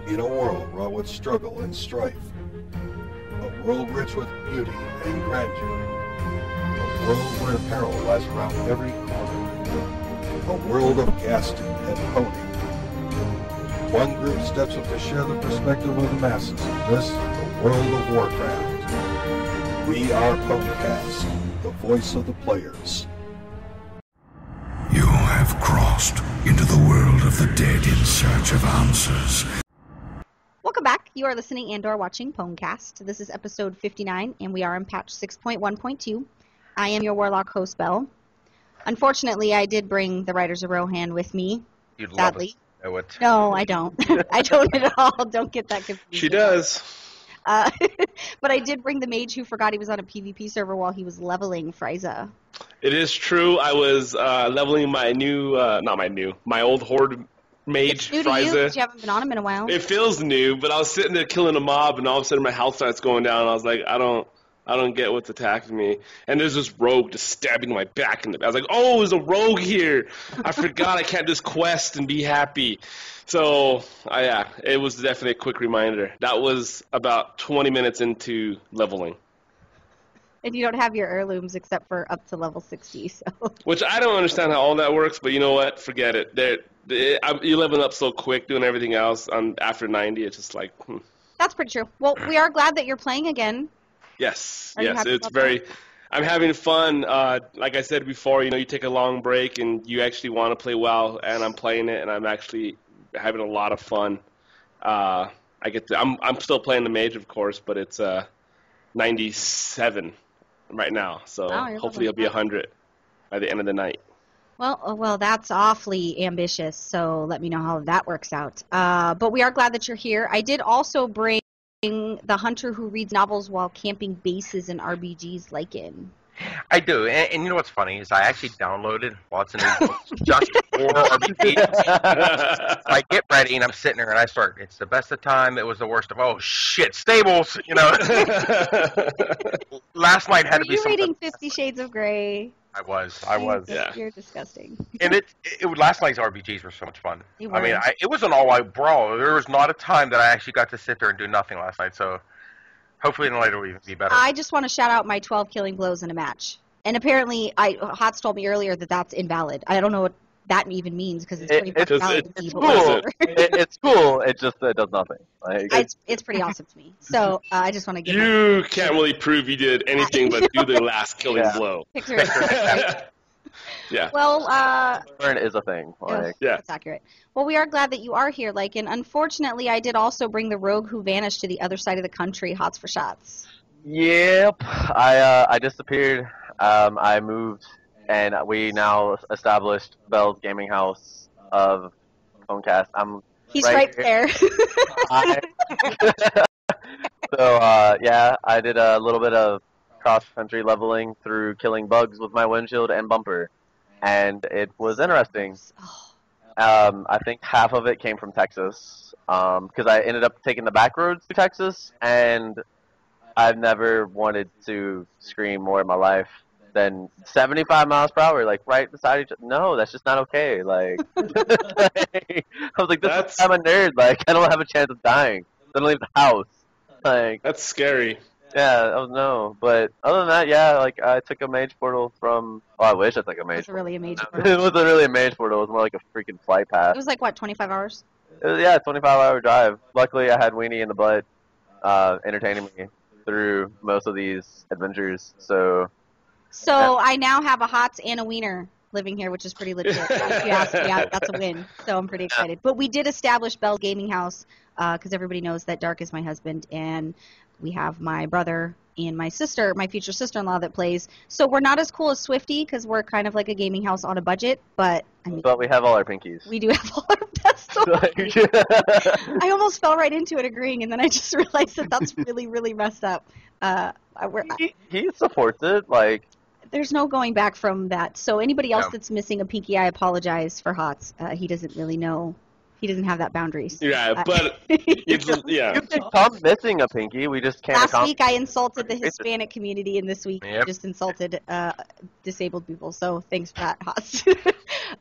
In a world wrought with struggle and strife, a world rich with beauty and grandeur, a world where peril lies around every corner, a world of casting and honing. One group steps up to share the perspective of the masses in this, the world of Warcraft. We are Ponecast, the voice of the players. You have crossed into the world of the dead in search of answers. Welcome back. You are listening and/or watching Ponecast. This is episode 59, and we are in patch 6.1.2. I am your Warlock host, Belle. Unfortunately, I did bring the Riders of Rohan with me. You'd sadly. Love it. No, I don't. I don't at all. Don't get that confused. She does. But I did bring the mage who forgot he was on a PvP server while he was leveling Frieza. It is true. I was leveling my my old Horde mage, It's new to Frieza. you because you haven't been on him in a while. It feels new, but I was sitting there killing a mob, and all of a sudden my health starts going down, and I was like, I don't get what's attacking me. And there's this rogue just stabbing my back in the back. I was like, oh, there's a rogue here. I forgot I can't just quest and be happy. So, yeah, it was definitely a quick reminder. That was about 20 minutes into leveling. And you don't have your heirlooms except for up to level 60, so... Which I don't understand how all that works, but you know what? Forget it. You're leveling up so quick doing everything else. After 90, it's just like... That's pretty true. Well, we are glad that you're playing again. Yes, Are you happy it's about very... that? I'm having fun. Like I said before, you take a long break and you actually want to play well, and I'm playing it, and I'm actually having a lot of fun. I'm still playing the mage, of course, but it's 97 right now, so hopefully it'll be 100 by the end of the night. Well, that's awfully ambitious, so let me know how that works out. But we are glad that you're here. I did also bring the hunter who reads novels while camping bases in RBGs Lycan. I do, and you know what's funny is I actually downloaded lots of new books just for RPGs. I get ready and I'm sitting there and I start. It's the best of time. It was the worst of. Oh shit, stables. Last night had to be. Are you reading 50 Shades of Grey? I was. Yeah. You're disgusting. And it last night's RPGs were so much fun. They I mean, were. it was an all-out brawl. There was not a time that I actually got to sit there and do nothing last night. So. Hopefully tonight will even be better. I just want to shout out my 12 killing blows in a match. And apparently, Hots told me earlier that that's invalid. I don't know what that even means because it's pretty much valid. It's cool. It's cool. It just does nothing. It's pretty awesome to me. So I just want to give You can't really prove you did anything but do the last killing blow. picture. Yeah. Well, Burn is a thing. Yeah. that's accurate. Well, we are glad that you are here. And unfortunately, I did also bring the rogue who vanished to the other side of the country. Hots for shots. Yep. I disappeared. I moved, and we now established Belle's gaming house of Ponecast. He's right there. So yeah, I did a little bit of cross-country leveling through killing bugs with my windshield and bumper, and it was interesting. I think half of it came from Texas, because I ended up taking the back roads to Texas, and I've never wanted to scream more in my life than 75 miles per hour, like right beside each other. No, that's just not okay. Like, I was like, I'm a nerd. Like, I don't have a chance of dying. I don't leave the house. Like, that's scary. Yeah, no. But other than that, yeah, like I took a mage portal from. Oh, I wish I took a mage. It was really a mage portal. It wasn't really a mage portal. It was more like a freaking flight path. It was like what, 25 hours? It was, yeah, 25-hour drive. Luckily, I had Weenie in the butt, entertaining me through most of these adventures. So I now have a Hots and a Wiener living here, which is pretty legit. If you ask me, that's a win. So I'm pretty excited. But we did establish Belle's gaming house because everybody knows that Dark is my husband, and we have my brother and my sister, my future sister-in-law that plays. So we're not as cool as Swifty because we're kind of like a gaming house on a budget, but I mean, but we have all our pinkies. We do have all our best. I almost fell right into it agreeing, and then I just realized that that's really, really messed up. He supports it, like. There's no going back from that. So anybody else that's missing a pinky, I apologize for Hots. He doesn't really know. He doesn't have that boundaries. Yeah, but you can come missing a pinky. We just can't. Last week I insulted the Hispanic community, and this week I just insulted disabled people. So thanks for that, Hots.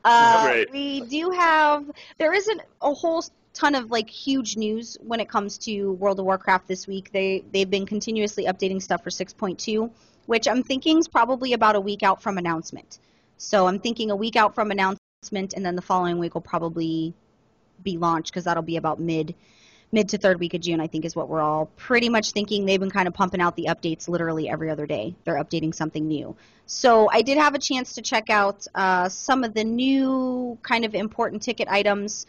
Right. We do have. There isn't a whole ton of like huge news when it comes to World of Warcraft this week. They've been continuously updating stuff for 6.2, which I'm thinking is probably about a week out from announcement. So I'm thinking a week out from announcement, and then the following week will probably be launched, because that'll be about mid to third week of June, I think, is what we're all pretty much thinking. They've been kind of pumping out the updates literally every other day. They're updating something new. So I did have a chance to check out some of the new kind of important ticket items.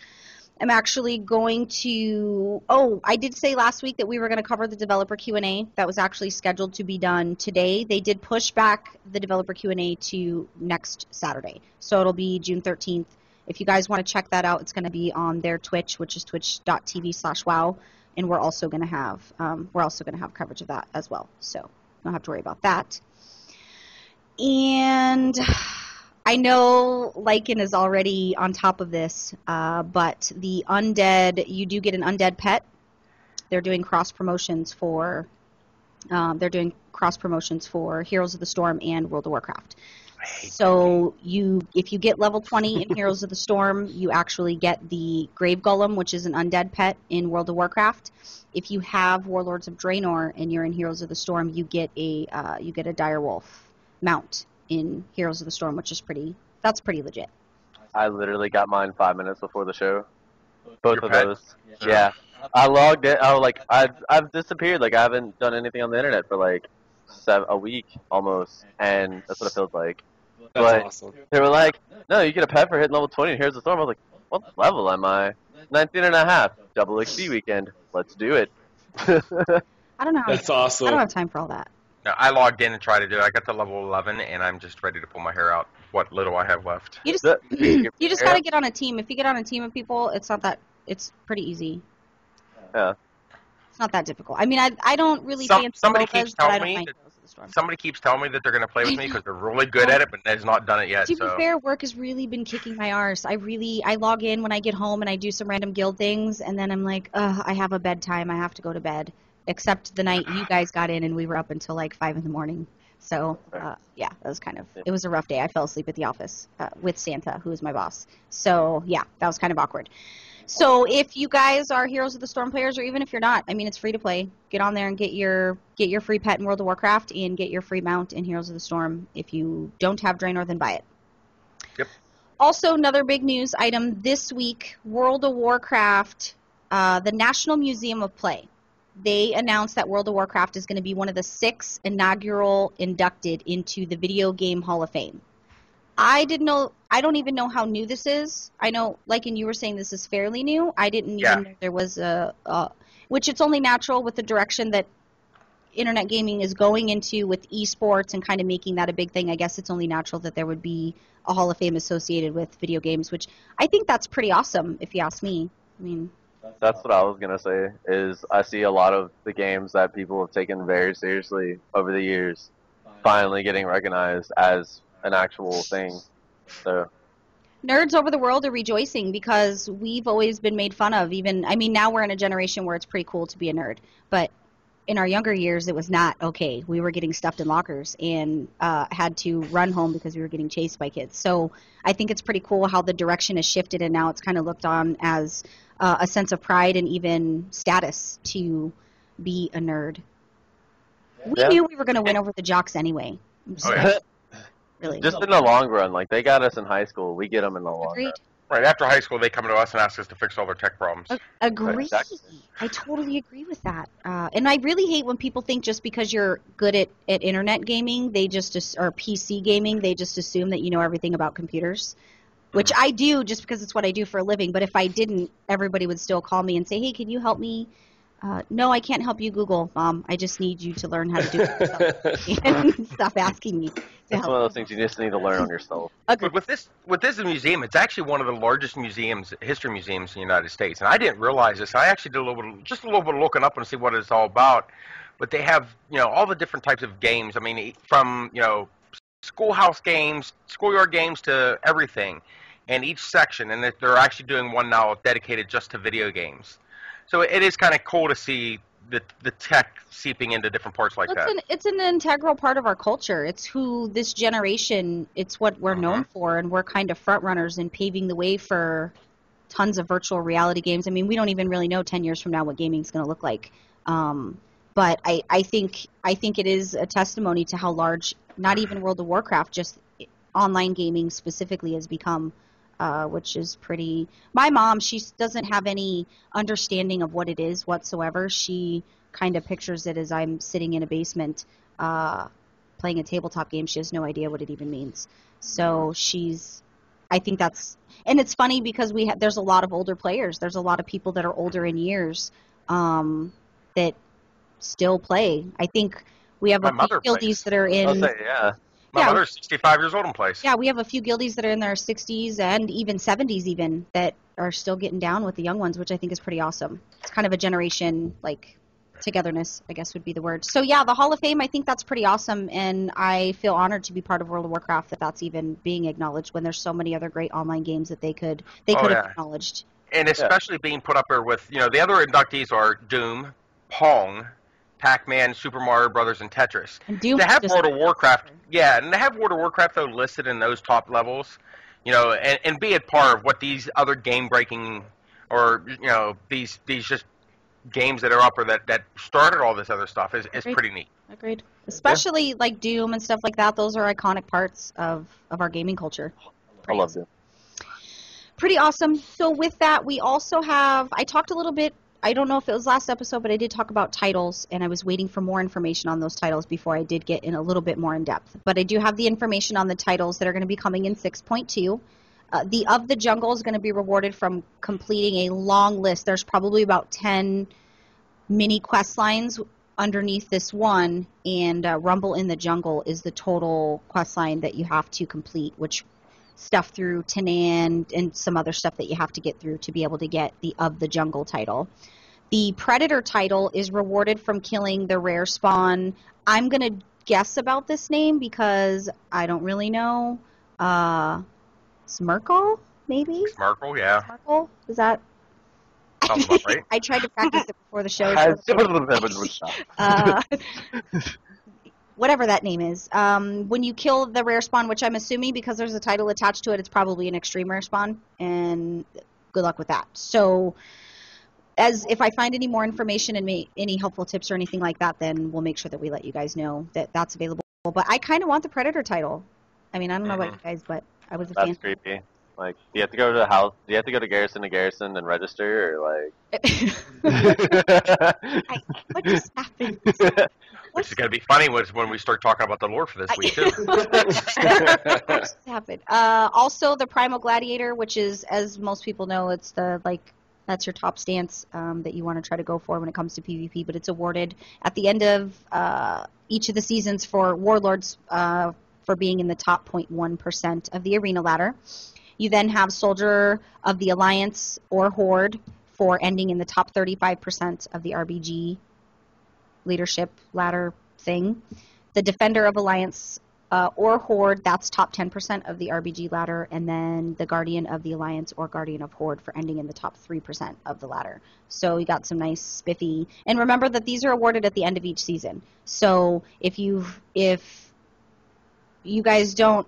I'm actually going to, I did say last week that we were going to cover the developer Q&A. That was actually scheduled to be done today. They did push back the developer Q&A to next Saturday. So it'll be June 13th. If you guys want to check that out, it's going to be on their Twitch, which is twitch.tv/wow, and we're also going to have coverage of that as well. So you don't have to worry about that. And I know Lycan is already on top of this, but the Undead, you do get an Undead pet. They're doing cross promotions for Heroes of the Storm and World of Warcraft. So if you get level 20 in Heroes of the Storm, you actually get the Grave Golem, which is an undead pet in World of Warcraft. If you have Warlords of Draenor and you're in Heroes of the Storm, you get a direwolf mount in Heroes of the Storm, which is pretty legit. I literally got mine 5 minutes before the show. Both Your of pet? those. Yeah. I logged in. I was like, I've disappeared. Like, I haven't done anything on the internet for like a week almost, and that's what it feels like. That's awesome. They were like, no, you get a pet for hitting level 20 and Here's the Storm. I was like, what level am I? 19 and a half. Double XP weekend. Let's do it. I don't know. That's awesome. I don't have time for all that. No, I logged in and tried to do it. I got to level 11, and I'm just ready to pull my hair out. What little I have left. You just gotta get on a team. If you get on a team of people, it's pretty easy. Yeah. It's not that difficult. I mean, I don't really fancy somebody MOBAs, keeps but I telling don't me mind that- Heroes of the Storm. Somebody keeps telling me that they're going to play with me because they're really good at it, but has not done it yet. To be So fair, work has really been kicking my arse. I log in when I get home and I do some random guild things, and then I'm like, I have a bedtime. I have to go to bed. Except the night you guys got in and we were up until like 5 in the morning. So, yeah, that was it was a rough day. I fell asleep at the office with Santa, who is my boss. So, yeah, that was kind of awkward. So, if you guys are Heroes of the Storm players, or even if you're not, I mean, it's free to play. Get on there and get your free pet in World of Warcraft and get your free mount in Heroes of the Storm. If you don't have Draenor, then buy it. Yep. Also, another big news item this week, World of Warcraft, the National Museum of Play. They announced that World of Warcraft is going to be one of the 6 inaugural inducted into the Video Game Hall of Fame. I don't even know how new this is. I know, like, and you were saying this is fairly new. I didn't even know there was which it's only natural with the direction that internet gaming is going into with esports and kind of making that a big thing. I guess it's only natural that there would be a Hall of Fame associated with video games, which I think that's pretty awesome, if you ask me. I mean, That's what I was going to say, is I see a lot of the games that people have taken very seriously over the years finally getting recognized as an actual thing. So nerds over the world are rejoicing because we've always been made fun of. Now we're in a generation where it's pretty cool to be a nerd, but in our younger years, it was not okay. We were getting stuffed in lockers and had to run home because we were getting chased by kids. So I think it's pretty cool how the direction has shifted, and now it's kind of looked on as a sense of pride and even status to be a nerd. We knew we were going to win over the jocks anyway. Really. Just in the long run, like, they got us in high school, we get them in the long run. right after high school, they come to us and ask us to fix all their tech problems. Agree. Exactly. I totally agree with that. And I really hate when people think just because you're good at internet gaming, or PC gaming, they just assume that you know everything about computers. Which I do, just because it's what I do for a living. But if I didn't, everybody would still call me and say, hey, can you help me? No, I can't help you Google, Mom. I just need you to learn how to do it yourself. And stop asking me to It's help. one of those things you just need to learn on yourself. Agreed. But with this museum, it's actually one of the largest history museums in the United States. And I didn't realize this. I actually did a little bit of looking up and see what it's all about. But they have, all the different types of games. I mean, from, schoolhouse games, schoolyard games to everything. And each section, and they're actually doing one now dedicated just to video games. So it is kind of cool to see the tech seeping into different parts like that. It's an integral part of our culture. It's who this generation, it's what we're known for, and we're kind of front runners in paving the way for tons of virtual reality games. I mean, we don't even really know 10 years from now what gaming's going to look like. But I think it is a testimony to how large, not even World of Warcraft, just online gaming specifically has become, which is pretty... My mom, she doesn't have any understanding of what it is whatsoever. She kind of pictures it as I'm sitting in a basement playing a tabletop game. She has no idea what it even means. So I think that's... And it's funny because there's a lot of older players. There's a lot of people that are older in years that still play. I think we have a few guildies that are in... I'll say, yeah. My mother's 65 years old and plays. Yeah, we have a few guildies that are in their 60s and even 70s even that are still getting down with the young ones, which I think is pretty awesome. It's kind of a generation, like, togetherness, I guess would be the word. So, yeah, the Hall of Fame, I think that's pretty awesome, and I feel honored to be part of World of Warcraft that that's even being acknowledged when there's so many other great online games that they could have acknowledged. And especially being put up there with, the other inductees are Doom, Pong, Pac-Man, Super Mario Brothers, and Tetris. And Doom to have World of Warcraft, and to have World of Warcraft though listed in those top levels, and be a part of what these other game-breaking, or these just games that are up or that started all this other stuff is pretty neat. Agreed. Especially like Doom and stuff like that. Those are iconic parts of our gaming culture. I love Doom. Pretty awesome. So with that, we also have. I talked a little bit. I don't know if it was last episode, but I did talk about titles, and I was waiting for more information on those titles before I did get in a little bit more in depth. But I do have the information on the titles that are going to be coming in 6.2. The Of the Jungle is going to be rewarded from completing a long list. There's probably about 10 mini quest lines underneath this one, and Rumble in the Jungle is the total quest line that you have to complete, which stuff through Tanan and some other stuff that you have to get through to be able to get the Of the Jungle title. The Predator title is rewarded from killing the rare spawn. I'm going to guess about this name because I don't really know. Smirkle, maybe? Smirkle, yeah. Smirkle? Is that... Sounds about right. I tried to practice it before the show. Whatever that name is. When you kill the rare spawn, which I'm assuming because there's a title attached to it, it's probably an extreme rare spawn, and good luck with that. So, if I find any more information and any helpful tips or anything like that, then we'll make sure that we let you guys know that that's available. But I kind of want the Predator title. I mean, I don't know about you guys, but I was a fan. That's creepy. Like, do you have to go to the house? Do you have to go to garrison and register, or like? What just happened? Which is going to be funny when we start talking about the lore for this week too. What just happened? Also, the Primal Gladiator, which is, as most people know, it's that's your top stance that you want to try to go for when it comes to PvP. But it's awarded at the end of each of the seasons for Warlords for being in the top 0.1% of the arena ladder. You then have Soldier of the Alliance or Horde for ending in the top 35% of the RBG leadership ladder thing. The Defender of Alliance or Horde, that's top 10% of the RBG ladder. And then the Guardian of the Alliance or Guardian of Horde for ending in the top 3% of the ladder. So you got some nice spiffy. And remember that these are awarded at the end of each season. So if you guys are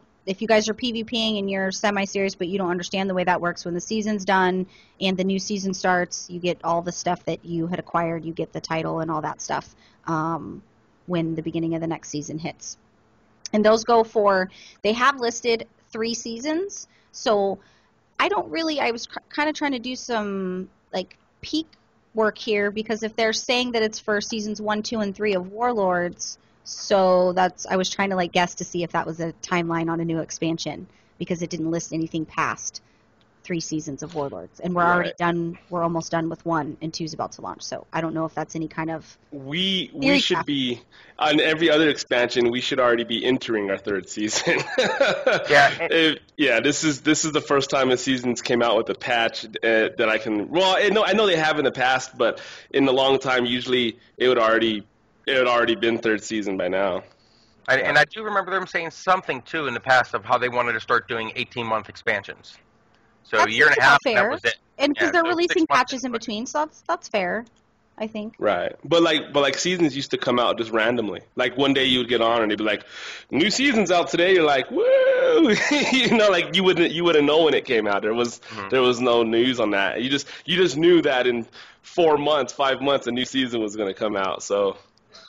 PvPing and you're semi-serious but you don't understand the way that works, when the season's done and the new season starts, you get all the stuff that you had acquired, you get the title and all that stuff when the beginning of the next season hits. And those go for, they have listed 3 seasons, so I was kind of trying to do some like peak work here, because if they're saying that it's for seasons 1, 2, and 3 of Warlords, so I was trying to like guess to see if that was a timeline on a new expansion, because it didn't list anything past 3 seasons of Warlords, and we're already done. We're almost done with 1, and 2's about to launch. So I don't know if that's any kind of. We should be on every other expansion. We should already be entering our 3rd season. This is the first time a seasons came out with a patch that I can. Well, I know they have in the past, but in the long time, usually it had already been 3rd season by now. And I do remember them saying something, too, in the past of how they wanted to start doing 18-month expansions. So that's a year and a half, that was it. And because they're releasing patches in between, so that's fair, I think. Right. But like seasons used to come out just randomly. Like one day you would get on and they'd be like, new season's out today. You're like, woo! you know, like you wouldn't know when it came out. There was no news on that. You just knew that in 4 months, 5 months, a new season was going to come out. So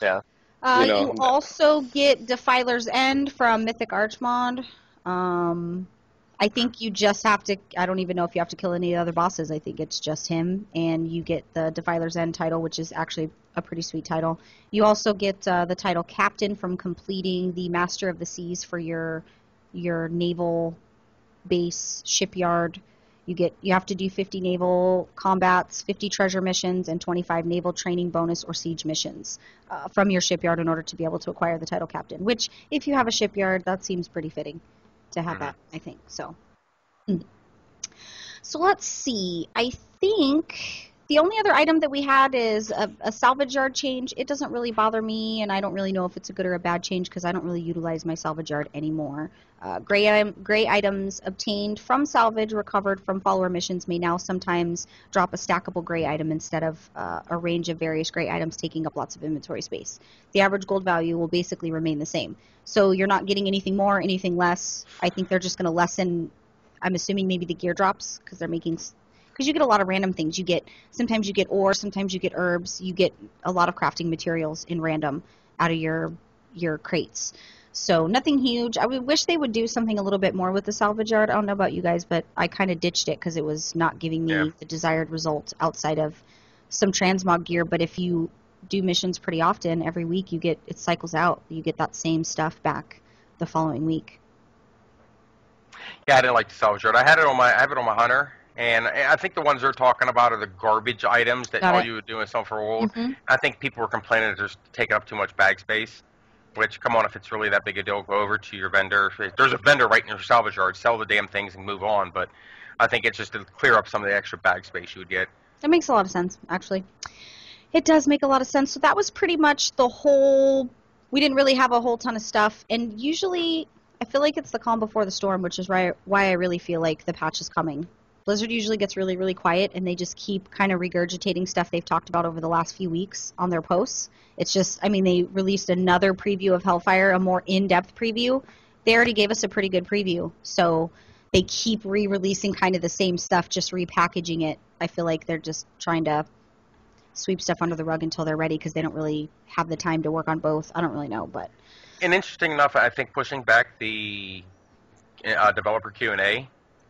Yeah. You also get Defiler's End from Mythic Archmod. I think you just have to, I don't even know if you have to kill any other bosses. I think it's just him, and you get the Defiler's End title, which is actually a pretty sweet title. You also get the title Captain from completing the Master of the Seas for your naval base shipyard. You have to do 50 naval combats, 50 treasure missions, and 25 naval training bonus or siege missions from your shipyard in order to be able to acquire the title Captain, which, if you have a shipyard, that seems pretty fitting to have that, I think. So let's see. I think the only other item that we had is a salvage yard change. It doesn't really bother me, and I don't really know if it's a good or a bad change because I don't really utilize my salvage yard anymore. Gray items obtained from salvage recovered from follower missions may now sometimes drop a stackable gray item instead of a range of various gray items taking up lots of inventory space. The average gold value will basically remain the same. So you're not getting anything more, anything less. I think they're just going to lessen, I'm assuming, maybe the gear drops because they're making... Because you get a lot of random things. Sometimes you get ore, sometimes you get herbs. You get a lot of crafting materials in random out of your crates. So nothing huge. I would wish they would do something a little bit more with the salvage yard. I don't know about you guys, but I kind of ditched it because it was not giving me the desired result outside of some transmog gear. But if you do missions pretty often, every week it cycles out. You get that same stuff back the following week. Yeah, I didn't like the salvage yard. I have it on my hunter. And I think the ones they're talking about are the garbage items that all you would do is sell for gold. Mm-hmm. I think people were complaining that they're taking up too much bag space, which, come on, if it's really that big a deal, go over to your vendor. If there's a vendor right in your salvage yard, sell the damn things and move on. But I think it's just to clear up some of the extra bag space you would get. That makes a lot of sense, actually. It does make a lot of sense. So that was pretty much the whole... We didn't really have a whole ton of stuff. And usually, I feel like it's the calm before the storm, which is why I really feel like the patch is coming. Blizzard usually gets really, really quiet, and they just keep kind of regurgitating stuff they've talked about over the last few weeks on their posts. It's just, I mean, they released another preview of Hellfire, a more in-depth preview. They already gave us a pretty good preview, so they keep re-releasing kind of the same stuff, just repackaging it. I feel like they're just trying to sweep stuff under the rug until they're ready because they don't really have the time to work on both. I don't really know, but... And interesting enough, I think pushing back the developer Q&A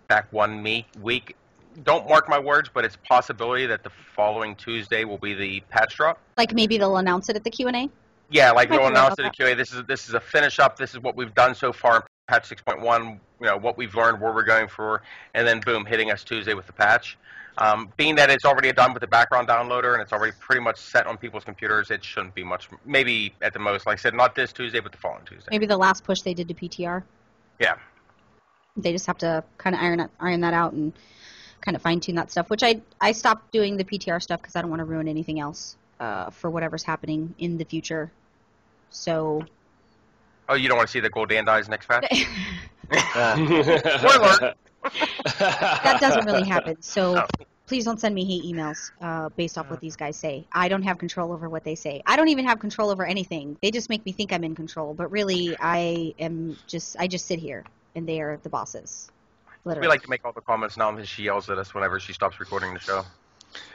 back 1 week. Don't mark my words, but it's a possibility that the following Tuesday will be the patch drop. Like maybe they'll announce it at the Q&A? Yeah, like they'll announce it at the Q&A. This is a finish up. This is what we've done so far in patch 6.1. You know, what we've learned, where we're going for, and then boom, hitting us Tuesday with the patch. Being that it's already done with the background downloader and it's already pretty much set on people's computers, it shouldn't be much. Maybe at the most, like I said, not this Tuesday, but the following Tuesday. Maybe the last push they did to PTR. Yeah. They just have to kind of iron that out and kind of fine-tune that stuff, which I stopped doing the PTR stuff because I don't want to ruin anything else for whatever's happening in the future. So... Oh, you don't want to see the Goldandi's next patch? Spoiler! That doesn't really happen, so please don't send me hate emails based off what these guys say. I don't have control over what they say. I don't even have control over anything. They just make me think I'm in control, but really I just sit here. And they are the bosses. Literally. We like to make all the comments now that she yells at us whenever she stops recording the show.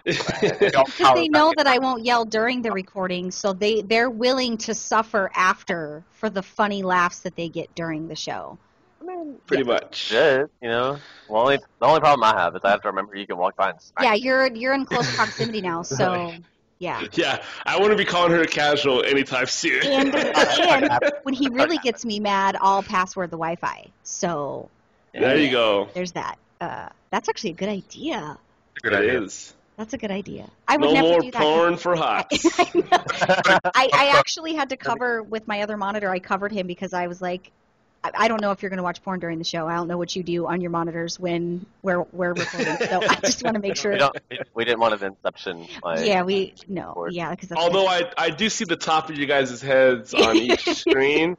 Because they know that I won't yell during the recording, so they're willing to suffer after for the funny laughs that they get during the show. I mean, pretty much. Yeah, you know. Well, the only problem I have is I have to remember you can walk by and smack. Yeah, you're in close proximity now, so... Yeah. Yeah, I want to be calling her a casual anytime soon. And when he really gets me mad, I'll password the Wi-Fi. So there you go. There's that. That's actually a good idea. It is. That's a good idea. I would no never more do that. porn for hots. I actually had to cover with my other monitor. I covered him because I was like, I don't know if you're going to watch porn during the show. I don't know what you do on your monitors when we're recording. So I just want to make sure. We didn't want an Inception. Because although I do see the top of you guys' heads on each screen.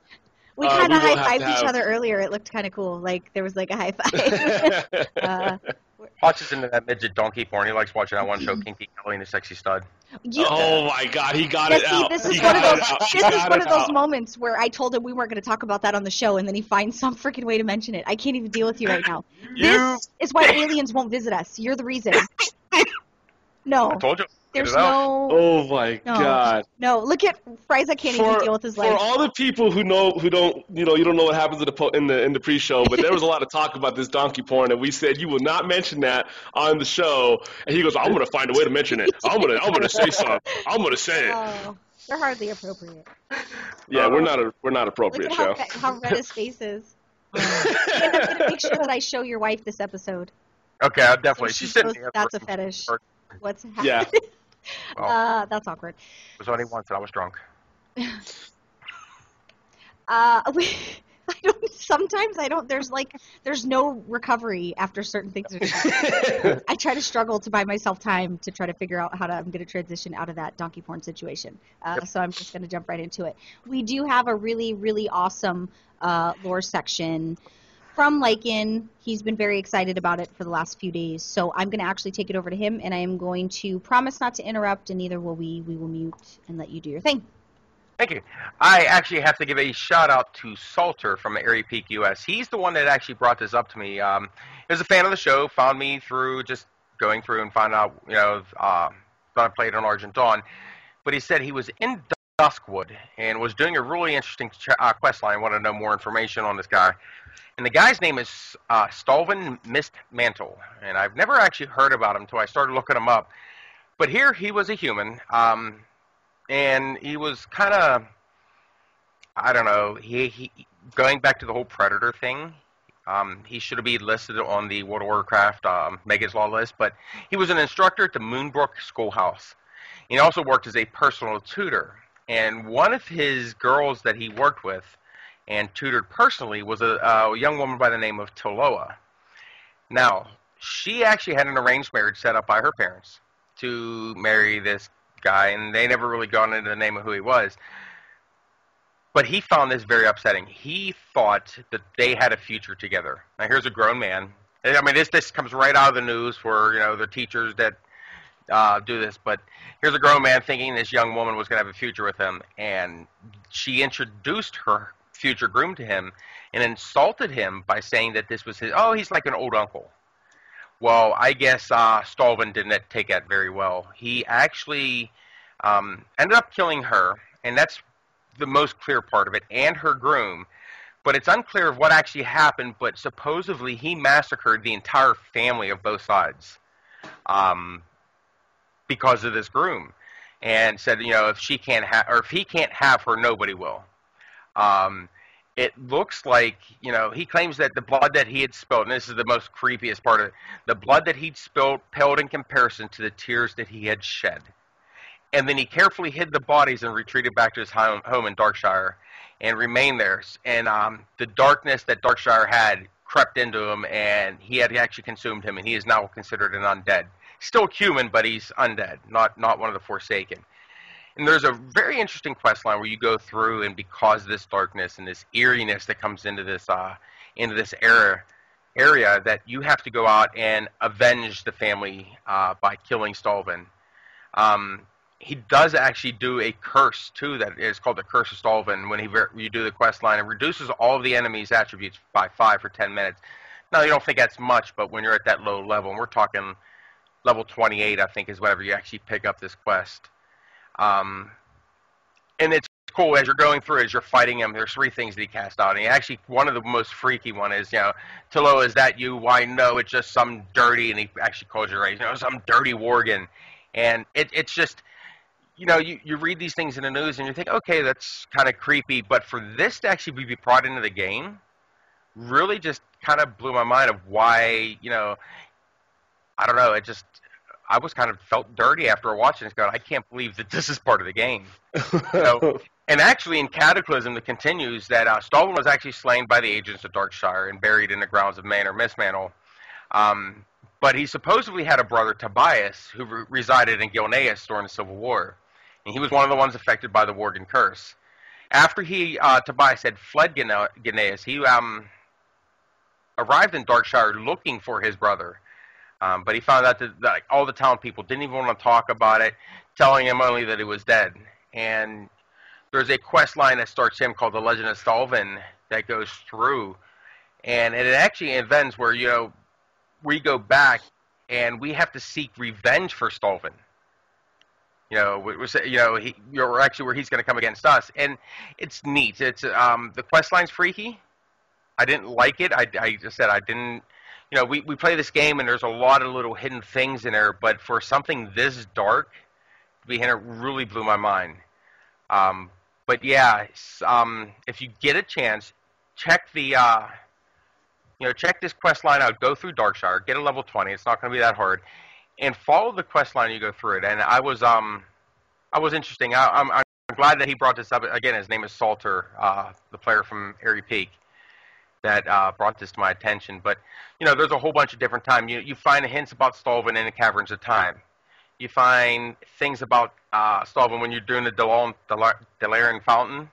We kind of high-fived each other earlier. It looked kind of cool. Like there was like a high five. Watches into that midget donkey porn. He likes watching that one show, Kinky Kelly and the Sexy Stud. Oh my God, he got Yeah, it see, out. this He is one of got those. it out. He This is got one it of those out. moments where I told him we weren't going to talk about that on the show, and then he finds some freaking way to mention it. I can't even deal with you right now. This is why aliens won't visit us. You're the reason. No, I told you. there's Get it out. no. Oh my No. God. No, look at Frieza can't even deal with his For life. all the people who don't, you don't know what happens in the pre-show, but there was a lot of talk about this donkey porn, and we said you will not mention that on the show. And he goes, "I'm gonna find a way to mention it. I'm gonna say something. I'm gonna say it." Oh, they're hardly appropriate. Yeah, we're not Look appropriate at show. how red his face is. And I'm going to make sure that I show your wife this episode. Okay, I'll definitely. So she She's sitting knows here. that's a fetish. What's happening? Yeah. That's awkward. It was only once, and I was drunk. Sometimes I don't. There's no recovery after certain things are done. I try to struggle to buy myself time to try to figure out how I'm going to transition out of that donkey porn situation. So I'm just going to jump right into it. We do have a really, really awesome lore section from Lycan. He's been very excited about it for the last few days. So I'm going to actually take it over to him, and I am going to promise not to interrupt, and neither will we. We will mute and let you do your thing. Thank you. I actually have to give a shout out to Salter from Airy Peak US. He's the one that actually brought this up to me. He was a fan of the show, found me through just going through and found out, that I played on Argent Dawn. But he said he was in Duskwood and was doing a really interesting quest line. Wanted to know more information on this guy. And the guy's name is Stalvan Mistmantle. And I've never actually heard about him until I started looking him up. But here he was a human. And he was kind of, I don't know, he going back to the whole Predator thing, he should have been listed on the World of Warcraft Mega's Law list, but he was an instructor at the Moonbrook Schoolhouse. He also worked as a personal tutor, and one of his girls that he worked with and tutored personally was a young woman by the name of Toloa. Now, she actually had an arranged marriage set up by her parents to marry this guy, and they never really got into the name of who he was. But he found this very upsetting. He thought that they had a future together. Now, here's a grown man. I mean, this comes right out of the news for, the teachers that do this. But here's a grown man thinking this young woman was going to have a future with him. And she introduced her future groom to him and insulted him by saying that this was he's like an old uncle. Well, I guess Stalvan didn't take that very well. He actually ended up killing her, and that's the most clear part of it, and her groom. But it's unclear of what actually happened, but supposedly he massacred the entire family of both sides because of this groom, and said, if he can't have her, nobody will. It looks like, he claims that the blood that he had spilled, and this is the most creepiest part of it, the blood that he'd spilled paled in comparison to the tears that he had shed. And then he carefully hid the bodies and retreated back to his home in Darkshire and remained there. And the darkness that Darkshire had crept into him, and he had actually consumed him, and he is now considered an undead. Still human, but he's undead, not one of the Forsaken. And there's a very interesting quest line where you go through, and because of this darkness and this eeriness that comes into this area, that you have to go out and avenge the family by killing Stalvan. He does actually do a curse too that is called the Curse of Stalvan. When you do the quest line, it reduces all of the enemy's attributes by 5 for 10 minutes. Now, you don't think that's much, but when you're at that low level, and we're talking level 28, I think, is whenever you actually pick up this quest. And it's cool as you're going through, as you're fighting him, there's 3 things that he casts out. And actually, one of the most freaky one is, Tolo, is that you? Why, no, it's just some dirty, and he actually calls you right, some dirty worgen. And it's just, you read these things in the news, and you think, okay, that's kind of creepy. But for this to actually be brought into the game, really just kind of blew my mind of why, I don't know, I was kind of felt dirty after watching this, going, I can't believe that this is part of the game. And actually in Cataclysm, it continues that Stalvan was actually slain by the agents of Darkshire and buried in the grounds of Manor Mistmantle. But he supposedly had a brother, Tobias, who resided in Gilneas during the Civil War. And he was one of the ones affected by the Worgen curse. After Tobias had fled Gilneas, he arrived in Darkshire looking for his brother. But he found out that all the town people didn't even want to talk about it, telling him only that he was dead. And there's a quest line that starts him called The Legend of Stalvan that goes through. And it actually ends where, we go back and we have to seek revenge for Stalvan. You're actually where he's going to come against us. And it's neat. It's the quest line's freaky. I didn't like it. I just said I didn't. We play this game and there's a lot of little hidden things in there, but for something this dark to be in it really blew my mind. But yeah, if you get a chance, check the check this quest line out. Go through Darkshire, get a level 20. It's not going to be that hard, and follow the quest line. You go through it, and I was interesting. I'm glad that he brought this up again. His name is Salter, the player from Airy Peak, that brought this to my attention. But there's a whole bunch of different time. You find hints about Stalvan in the Caverns of Time. You find things about Stalvan when you're doing the Delarian Fountain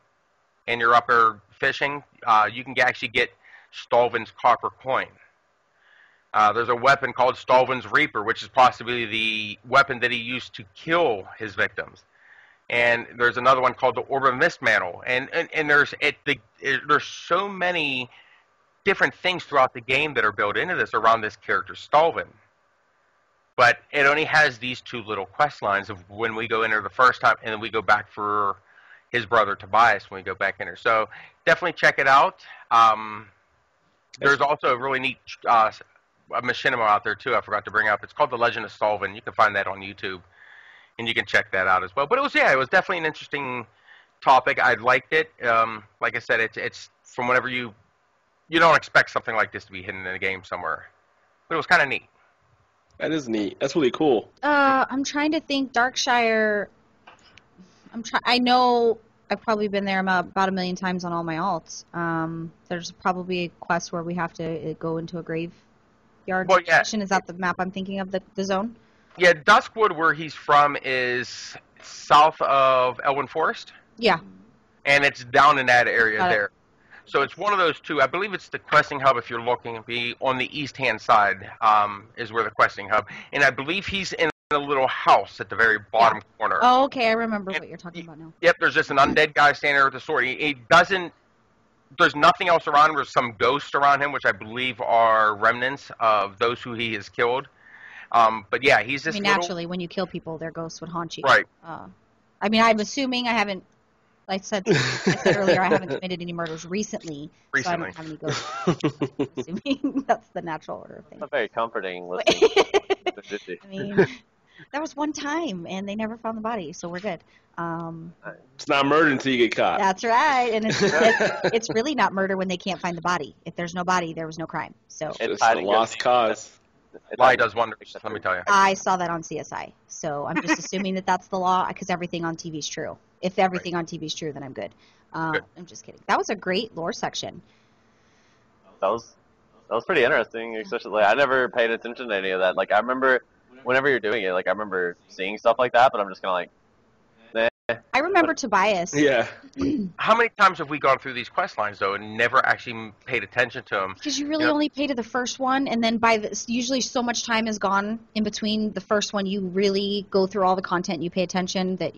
and you're up there fishing. You can actually get Stalvan's copper coin. There's a weapon called Stalvan's Reaper, which is possibly the weapon that he used to kill his victims. And there's another one called the Orb of Mist Mantle. And there's so many different things throughout the game that are built into this around this character Stalvan. But it only has these two little quest lines of when we go in there the first time, and then we go back for his brother Tobias when we go back in there. So definitely check it out. There's also a really neat machinima out there too. I forgot to bring up. It's called The Legend of Stalvan. You can find that on YouTube, and you can check that out as well. But it was definitely an interesting topic. I liked it. Like I said, it's from whenever you don't expect something like this to be hidden in a game somewhere. But it was kind of neat. That is neat. That's really cool. I'm trying to think. Darkshire. I know I've probably been there about 1 million times on all my alts. There's probably a quest where we have to go into a graveyard station. Is that the map I'm thinking of, the zone? Yeah, Duskwood, where he's from, is south of Elwyn Forest. Yeah. And it's down in that area there. So it's one of those two. I believe it's the questing hub. If you're looking, be on the east-hand side is where the questing hub. And I believe he's in a little house at the very bottom corner. Oh, okay. I remember what you're talking about now. Yep. There's just an undead guy standing there with a sword. He doesn't. There's nothing else around him. There's some ghosts around him, which I believe are remnants of those who he has killed. But yeah, he's just. Naturally, when you kill people, their ghosts would haunt you. Right. I'm assuming I haven't. I said earlier, I haven't committed any murders recently. So I don't have any ghosts. I'm assuming that's the natural order of things. That's very comforting listening. I mean, there was one time, and they never found the body, so we're good. It's not murder until you get caught. That's right, and it's really not murder when they can't find the body. If there's no body, there was no crime. So it's a lost cause. Lie does wonders, let me tell you. I saw that on CSI, so I'm just assuming that that's the law because everything on TV is true. If everything on TV is true, then I'm good. I'm just kidding. That was a great lore section. That was pretty interesting, especially I never paid attention to any of that. Like I remember whenever you're doing it, like I remember seeing stuff like that, but I'm just kind of like, nah. I remember Tobias. Yeah. How many times have we gone through these quest lines though and never actually paid attention to them? Because you really only pay to the first one, and then usually so much time is gone in between the first one. You really go through all the content, and you pay attention that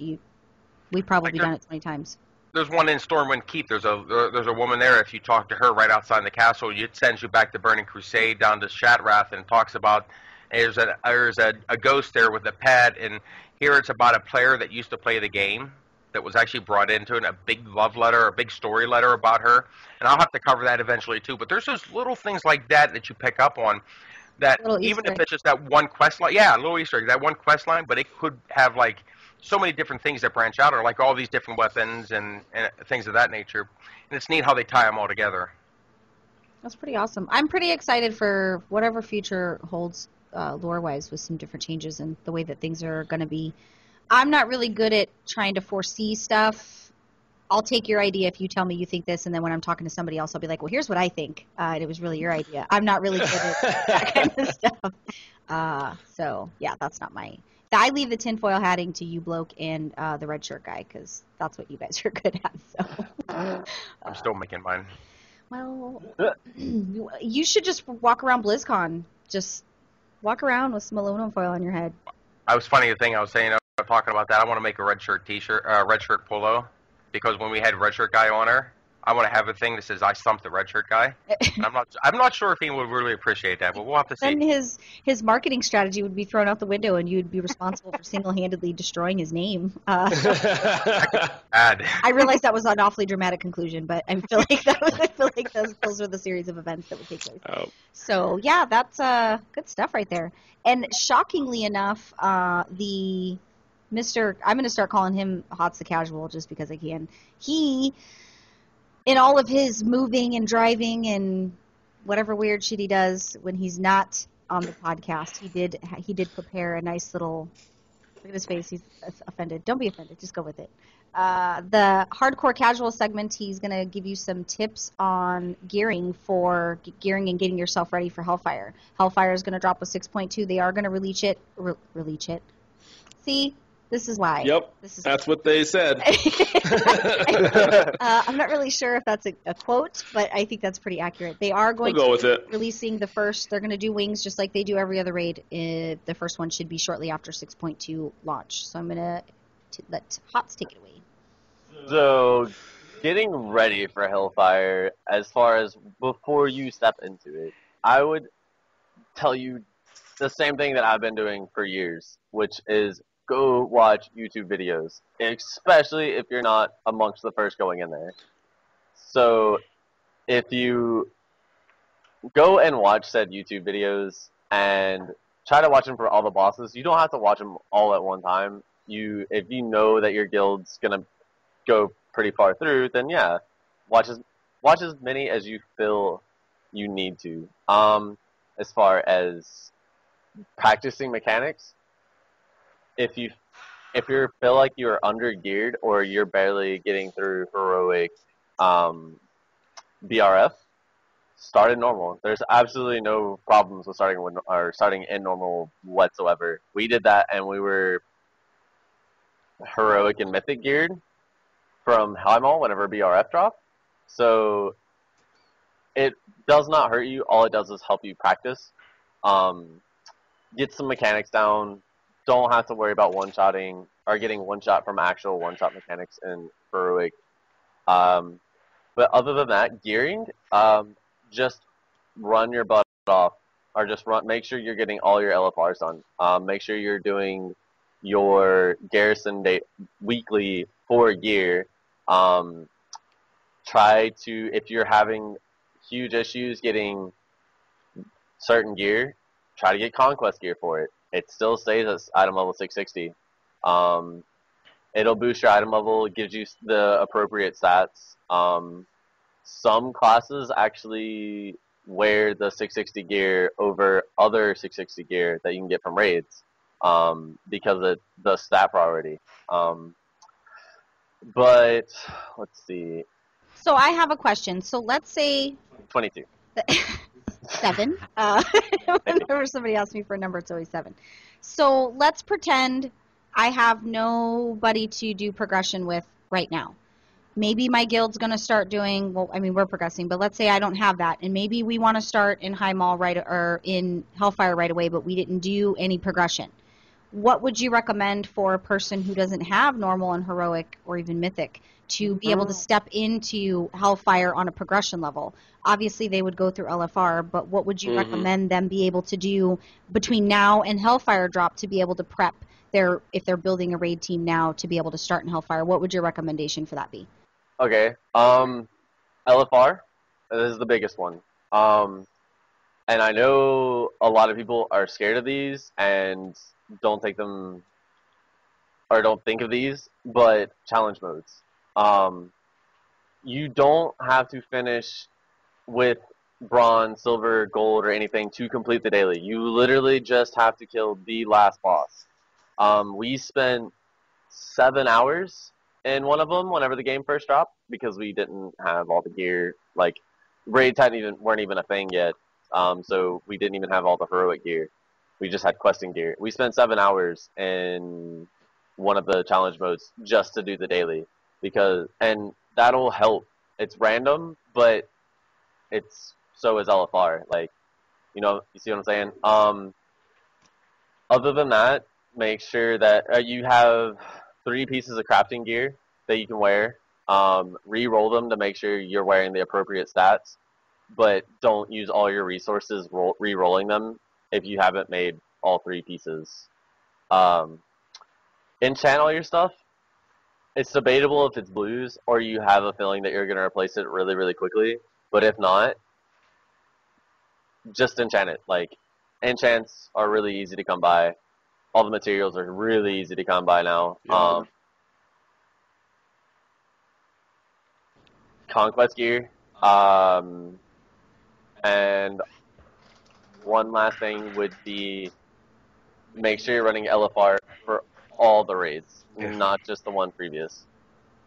we've probably done it 20 times. There's one in Stormwind Keep. There's a woman there. If you talk to her right outside the castle, it sends you back to Burning Crusade down to Shatrath and talks about there's a ghost there with a pet. And here it's about a player that used to play the game that was actually brought into it, and a big love letter, a big story letter about her. And I'll have to cover that eventually too. But there's those little things like that you pick up on that even if it's just that one quest line, a little Easter egg, that one quest line, but it could have like so many different things that branch out, or like all these different weapons and things of that nature. And it's neat how they tie them all together. That's pretty awesome. I'm pretty excited for whatever future holds lore-wise with some different changes and the way that things are going to be. I'm not really good at trying to foresee stuff. I'll take your idea if you tell me you think this, and then when I'm talking to somebody else, I'll be like, well, here's what I think. And it was really your idea. I'm not really good at that kind of stuff. So, yeah, that's not my... I leave the tinfoil hatting to you bloke and the red shirt guy, because that's what you guys are good at. So I'm still making mine. Well, you should just walk around BlizzCon. Just walk around with some aluminum foil on your head. I was funny the thing I was saying talking about that, I want to make a red shirt T-shirt, red shirt polo, because when we had red shirt guy on her, I want to have a thing that says I stumped the red shirt guy. I'm not sure if he would really appreciate that, but we'll have to see. Then his marketing strategy would be thrown out the window, and you'd be responsible for single-handedly destroying his name. I realize that was an awfully dramatic conclusion, but I feel like those are the series of events that would take place. Oh. So yeah, that's good stuff right there. And shockingly enough, I'm going to start calling him Hots the Casual just because I can. He, in all of his moving and driving and whatever weird shit he does when he's not on the podcast, he did prepare a nice little. Look at his face. He's offended. Don't be offended. Just go with it. The hardcore casual segment, he's going to give you some tips on gearing and getting yourself ready for Hellfire. Hellfire is going to drop with 6.2. They are going to release it. See? This is why. Yep, that's what they said. I'm not really sure if that's a quote, but I think that's pretty accurate. They are going go with it. Releasing the first. They're going to do wings just like they do every other raid. The first one should be shortly after 6.2 launch. So I'm going to let Hots take it away. So, getting ready for Hellfire, as far as before you step into it, I would tell you the same thing that I've been doing for years, which is go watch YouTube videos, especially if you're not amongst the first going in there. So if you go and watch said YouTube videos and try to watch them for all the bosses, you don't have to watch them all at one time. If you know that your guild's going to go pretty far through, then yeah, watch as many as you feel you need to. As far as practicing mechanics, if you feel like you're under geared or you're barely getting through heroic BRF, start in normal. There's absolutely no problems with starting in normal whatsoever. We did that and we were heroic and mythic geared from Heimal whenever BRF dropped. So it does not hurt you. All it does is help you practice. Get some mechanics down. Don't have to worry about one-shotting or getting one-shot from actual one-shot mechanics in heroic. But other than that, gearing, just run your butt off, or just make sure you're getting all your LFRs done. Make sure you're doing your garrison day weekly for gear. Try to, if you're having huge issues getting certain gear, try to get conquest gear for it. It still stays at item level 660. It'll boost your item level, it gives you the appropriate stats. Some classes actually wear the 660 gear over other 660 gear that you can get from raids because of the stat priority. But let's see. So I have a question. So let's say 22. 7. Whenever somebody asks me for a number, it's always 7. So let's pretend I have nobody to do progression with right now. Maybe my guild's going to start doing, well, I mean, we're progressing, but let's say I don't have that. And maybe we want to start in Heimal or in Hellfire right away, but we didn't do any progression. What would you recommend for a person who doesn't have normal and heroic or even mythic to be able to step into Hellfire on a progression level? Obviously, they would go through LFR, but what would you recommend them be able to do between now and Hellfire drop to be able to prep if they're building a raid team now to be able to start in Hellfire? What would your recommendation for that be? Okay. LFR, this is the biggest one. And I know a lot of people are scared of these and don't take them or don't think of these, but challenge modes. You don't have to finish with bronze, silver, gold, or anything to complete the daily. You literally just have to kill the last boss. We spent 7 hours in one of them whenever the game first dropped because we didn't have all the gear. Like, raids weren't even a thing yet, so we didn't even have all the heroic gear. We just had questing gear. We spent 7 hours in one of the challenge modes just to do the daily and that'll help. It's random, but so is LFR. Like, you see what I'm saying? Other than that, make sure that you have 3 pieces of crafting gear that you can wear. Re-roll them to make sure you're wearing the appropriate stats, but don't use all your resources re-rolling them if you haven't made all 3 pieces. Enchant all your stuff. It's debatable if it's blues or you have a feeling that you're going to replace it really, really quickly. But if not, just enchant it. Like, enchants are really easy to come by. All the materials are really easy to come by now. Yeah. Conquest gear. And one last thing would be make sure you're running LFR for all the raids, not just the one previous.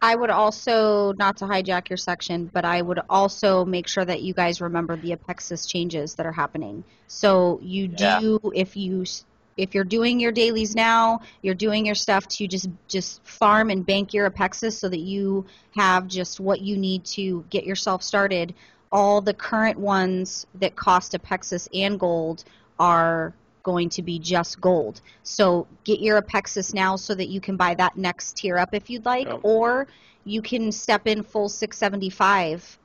I would also, not to hijack your section, but I would also make sure that you guys remember the Apexis changes that are happening. So you do, if you're doing your dailies now, you're doing your stuff to just farm and bank your Apexis so that you have just what you need to get yourself started. All the current ones that cost Apexis and gold are going to be just gold. So get your Apexis now so that you can buy that next tier up if you'd like, or you can step in full 675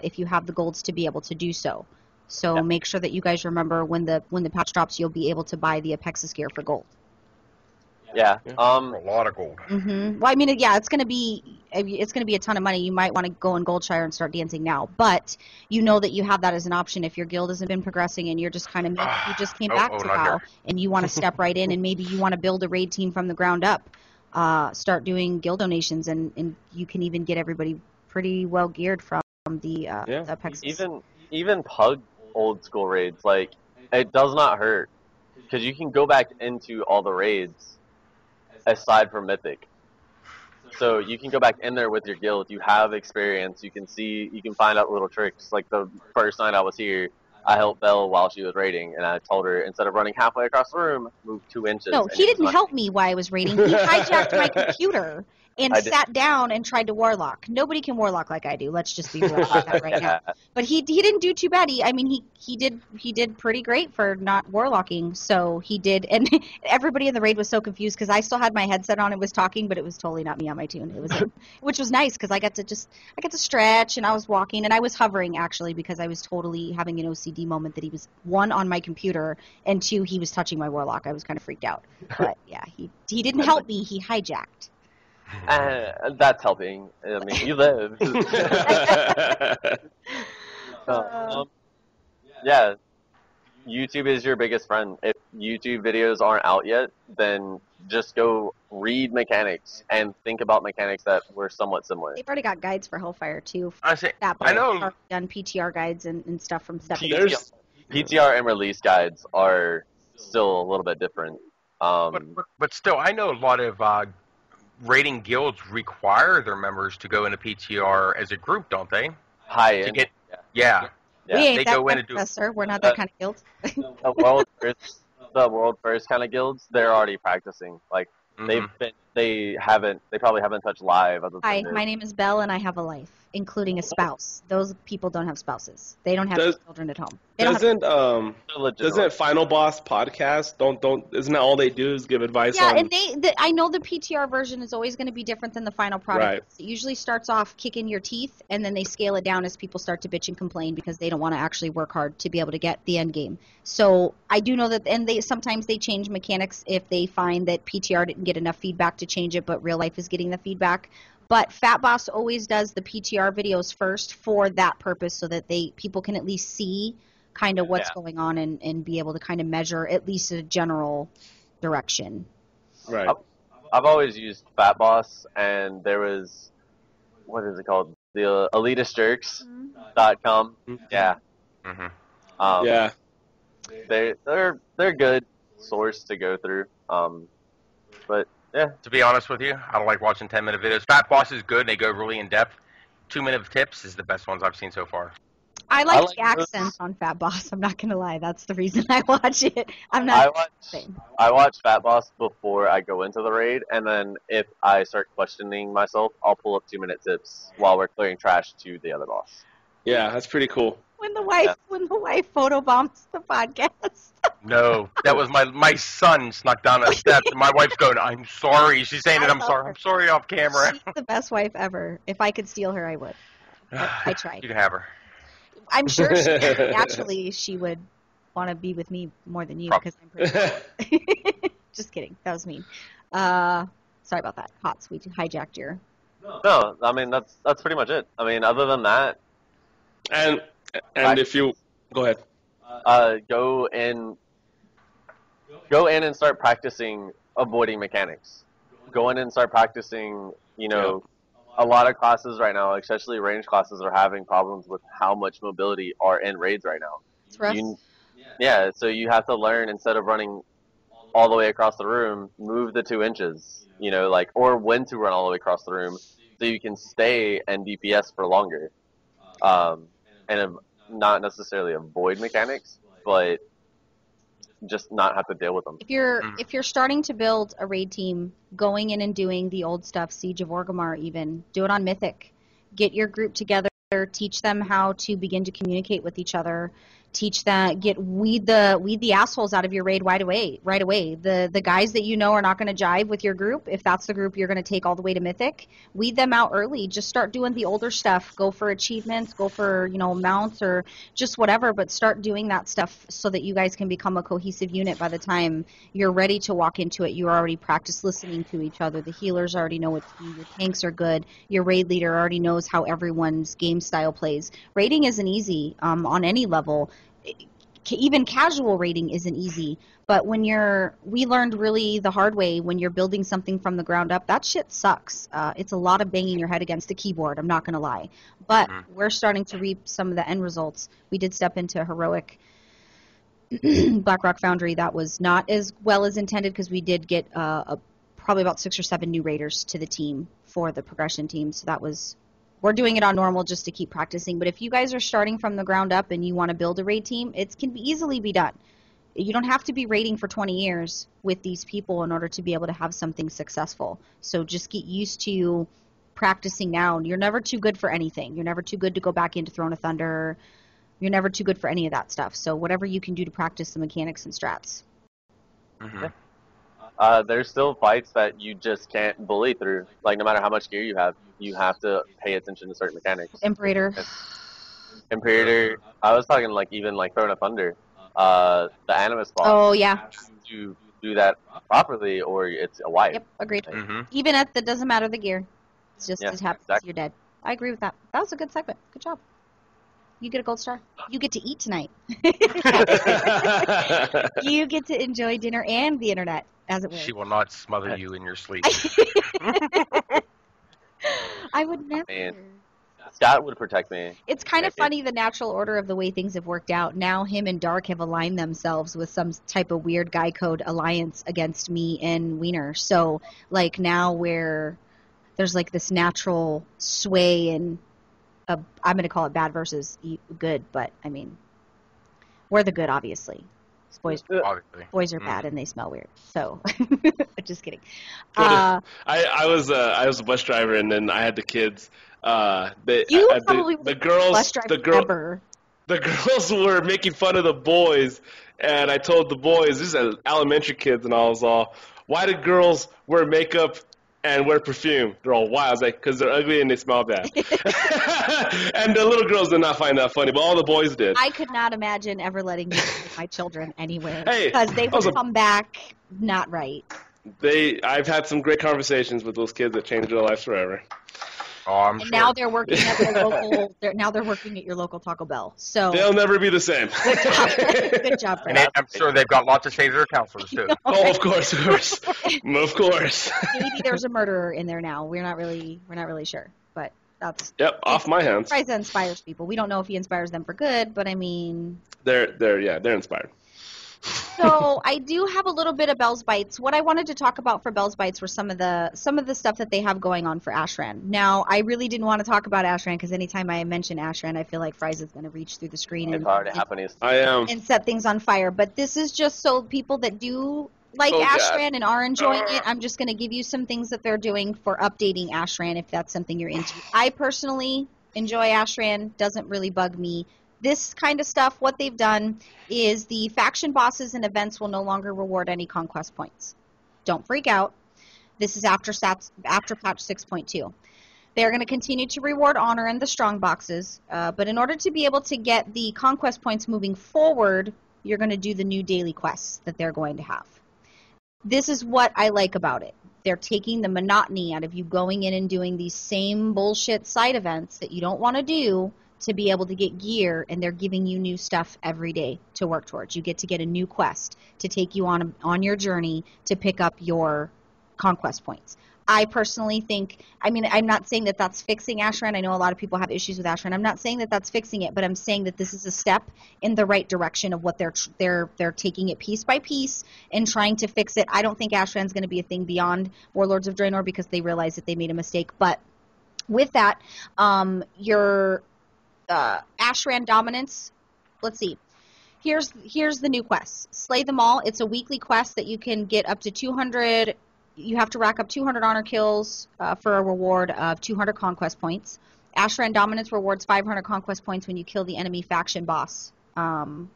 if you have the golds to be able to do so. So make sure that you guys remember when the patch drops, you'll be able to buy the Apexis gear for gold. Yeah. A lot of gold. Mm-hmm. Well, I mean, yeah, it's gonna be a ton of money. You might want to go in Goldshire and start dancing now, but you know that you have that as an option if your guild hasn't been progressing and you're just kind of you just came back to WoW and you want to step right in and maybe you want to build a raid team from the ground up. Start doing guild donations and you can even get everybody pretty well geared from the Apexis. Even Pug old school raids, like, it does not hurt because you can go back into all the raids aside from Mythic. So you can go back in there with your guild. You have experience. You can find out little tricks. Like the first night I was here, I helped Belle while she was raiding, and I told her instead of running halfway across the room, move 2 inches. No, he didn't help me while I was raiding. He hijacked my computer and sat down and tried to warlock. Nobody can warlock like I do. Let's just be real about that right now. But he didn't do too bad. He did pretty great for not warlocking. So he did, and everybody in the raid was so confused because I still had my headset on and was talking, but it was totally not me on my toon. It was him, which was nice because I got to stretch and I was walking and I was hovering actually because I was totally having an OCD moment that he was 1 on my computer and 2 he was touching my warlock. I was kind of freaked out. But yeah, he didn't help me. He hijacked. That's helping. I mean, you live. Yeah, YouTube is your biggest friend. If YouTube videos aren't out yet, then just go read mechanics and think about mechanics that were somewhat similar. They've already got guides for Hellfire too. I know. Done PTR guides and stuff from step. PTR and release guides are still a little bit different. But still, I know a lot of raiding guilds require their members to go into PTR as a group, don't they? High to end. get, We ain't they that go in kind and do. of sir. We're not that kind of guild. the world first kind of guilds, they're already practicing. Like they probably haven't touched live. Hi, my name is Belle, and I have a life, including a spouse. Those people don't have spouses. They don't have children at home. Doesn't Final Boss podcast isn't that all they do is give advice? Yeah, and I know the PTR version is always going to be different than the final product. Right. It usually starts off kicking your teeth, and then they scale it down as people start to bitch and complain because they don't want to actually work hard to be able to get the end game. So I do know that, and sometimes they change mechanics if they find that PTR didn't get enough feedback to change it, but real life is getting the feedback. But Fat Boss always does the PTR videos first for that purpose, so that people can at least see kind of what's going on and be able to kind of measure at least a general direction. Right. I've always used Fat Boss, and there was, what is it called? The elitistjerks.com. Mm-hmm. Yeah. Mm-hmm. Yeah. They're good source to go through. But yeah. To be honest with you, I don't like watching 10-minute videos. Fat Boss is good, and they go really in depth. 2-minute tips is the best ones I've seen so far. I like the accents on Fat Boss. I'm not gonna lie, that's the reason I watch it. I watch Fat Boss before I go into the raid, and then if I start questioning myself, I'll pull up 2-minute tips while we're clearing trash to the other boss. Yeah, that's pretty cool. When the wife photobombs the podcast. No, that was my son snuck down a step. And my wife's going, I'm sorry. She's saying that I'm sorry. I'm sorry off camera. She's the best wife ever. If I could steal her, I would. I tried. You can have her. I'm sure naturally she would want to be with me more than you because I'm pretty cool. Just kidding. That was mean. Sorry about that. Hots, we hijacked your... No, I mean, that's pretty much it. I mean, other than that... And if you... Go ahead. Go in and start practicing avoiding mechanics. Go in and start practicing, a lot of classes right now, especially range classes, are having problems with how much mobility are in raids right now. It's rough. So you have to learn, instead of running all the way across the room, move the 2 inches, or when to run all the way across the room so you can stay and DPS for longer. And not necessarily avoid mechanics, but just not have to deal with them. If you're starting to build a raid team, going in and doing the old stuff, Siege of Orgrimmar even, do it on Mythic. Get your group together, teach them how to begin to communicate with each other. Teach that, weed the assholes out of your raid right away. The guys that are not going to jive with your group, if that's the group you're going to take all the way to Mythic, weed them out early. Just start doing the older stuff. Go for achievements, go for, mounts or just whatever, but start doing that stuff so that you guys can become a cohesive unit by the time you're ready to walk into it. You already practiced listening to each other. The healers already know what to do. Your tanks are good. Your raid leader already knows how everyone's game style plays. Raiding isn't easy on any level. Even casual raiding isn't easy, but we learned really the hard way when you're building something from the ground up, that shit sucks. It's a lot of banging your head against a keyboard, I'm not going to lie. But we're starting to reap some of the end results. We did step into heroic Blackrock Foundry. That was not as well as intended because we did get probably about 6 or 7 new raiders to the team for the progression team, so that was... We're doing it on normal just to keep practicing. But if you guys are starting from the ground up and you want to build a raid team, it can easily be done. You don't have to be raiding for 20 years with these people in order to be able to have something successful. So just get used to practicing now. You're never too good for anything. You're never too good to go back into Throne of Thunder. You're never too good for any of that stuff. So whatever you can do to practice the mechanics and strats. Mm-hmm. There's still fights that you just can't bully through. Like, no matter how much gear you have to pay attention to certain mechanics. Imperator, I was talking even Throne of Thunder. The Animus boss. Oh, yeah. You do that properly or it's a wipe. Yep, agreed. Mm-hmm. Even at that doesn't matter the gear. It's just it happens. Exactly. You're dead. I agree with that. That was a good segment. Good job. You get a gold star. You get to eat tonight. You get to enjoy dinner and the internet, as it were. She will not smother you in your sleep. I would never. Man. Scott would protect me. It's kind of funny, the natural order of the way things have worked out. Now him and Dark have aligned themselves with some type of weird guy code alliance against me and Wiener. So, now where there's, this natural sway and... I'm going to call it bad versus good, but, we're the good, obviously. Boys are bad and they smell weird. So, just kidding. I was a bus driver and then I had the kids. The girls were making fun of the boys, and I told the boys, these are elementary kids, and I was all, why do girls wear makeup and wear perfume? They're all, why? I was like, because they're ugly and they smell bad. And the little girls did not find that funny, but all the boys did. I could not imagine ever letting you take my children anywhere. Hey, because they would come back not right. I've had some great conversations with those kids that changed their lives forever. Oh, I'm and sure. now they're working at their local. They're working at your local Taco Bell. So they'll never be the same. Good job, And Fred. I'm sure they've got lots to say to their counselors too. Oh, of course. Of course. Maybe there's a murderer in there now. We're not really sure, but that's off my hands. Fryza inspires people. We don't know if he inspires them for good, but they're inspired. So I do have a little bit of Bell's Bites. What I wanted to talk about for Bell's Bites were some of the stuff that they have going on for Ashran. Now, I really didn't want to talk about Ashran because anytime I mention Ashran, I feel like Fryza's going to reach through the screen and set things on fire. But this is just so people that do like Ashran and are enjoying it. I'm just going to give you some things that they're doing for updating Ashran if that's something you're into. I personally enjoy Ashran. Doesn't really bug me. This kind of stuff, what they've done is the faction bosses and events will no longer reward any conquest points. Don't freak out. This is after patch 6.2. They're going to continue to reward honor in the strong boxes, but in order to be able to get the conquest points moving forward, you're going to do the new daily quests that they're going to have. This is what I like about it. They're taking the monotony out of you going in and doing these same bullshit side events that you don't want to do to be able to get gear, and they're giving you new stuff every day to work towards. You get to get a new quest to take you on your journey to pick up your conquest points. I personally think, I mean, I'm not saying that that's fixing Ashran. I know a lot of people have issues with Ashran. I'm not saying that that's fixing it, but I'm saying that this is a step in the right direction of what they're taking it piece by piece and trying to fix it. I don't think Ashran's going to be a thing beyond Warlords of Draenor because they realize that they made a mistake. But with that, your Ashran dominance, let's see. Here's the new quest. Slay them all. It's a weekly quest that you can get up to 200. You have to rack up 200 honor kills for a reward of 200 conquest points. Ashran Dominance rewards 500 conquest points when you kill the enemy faction boss and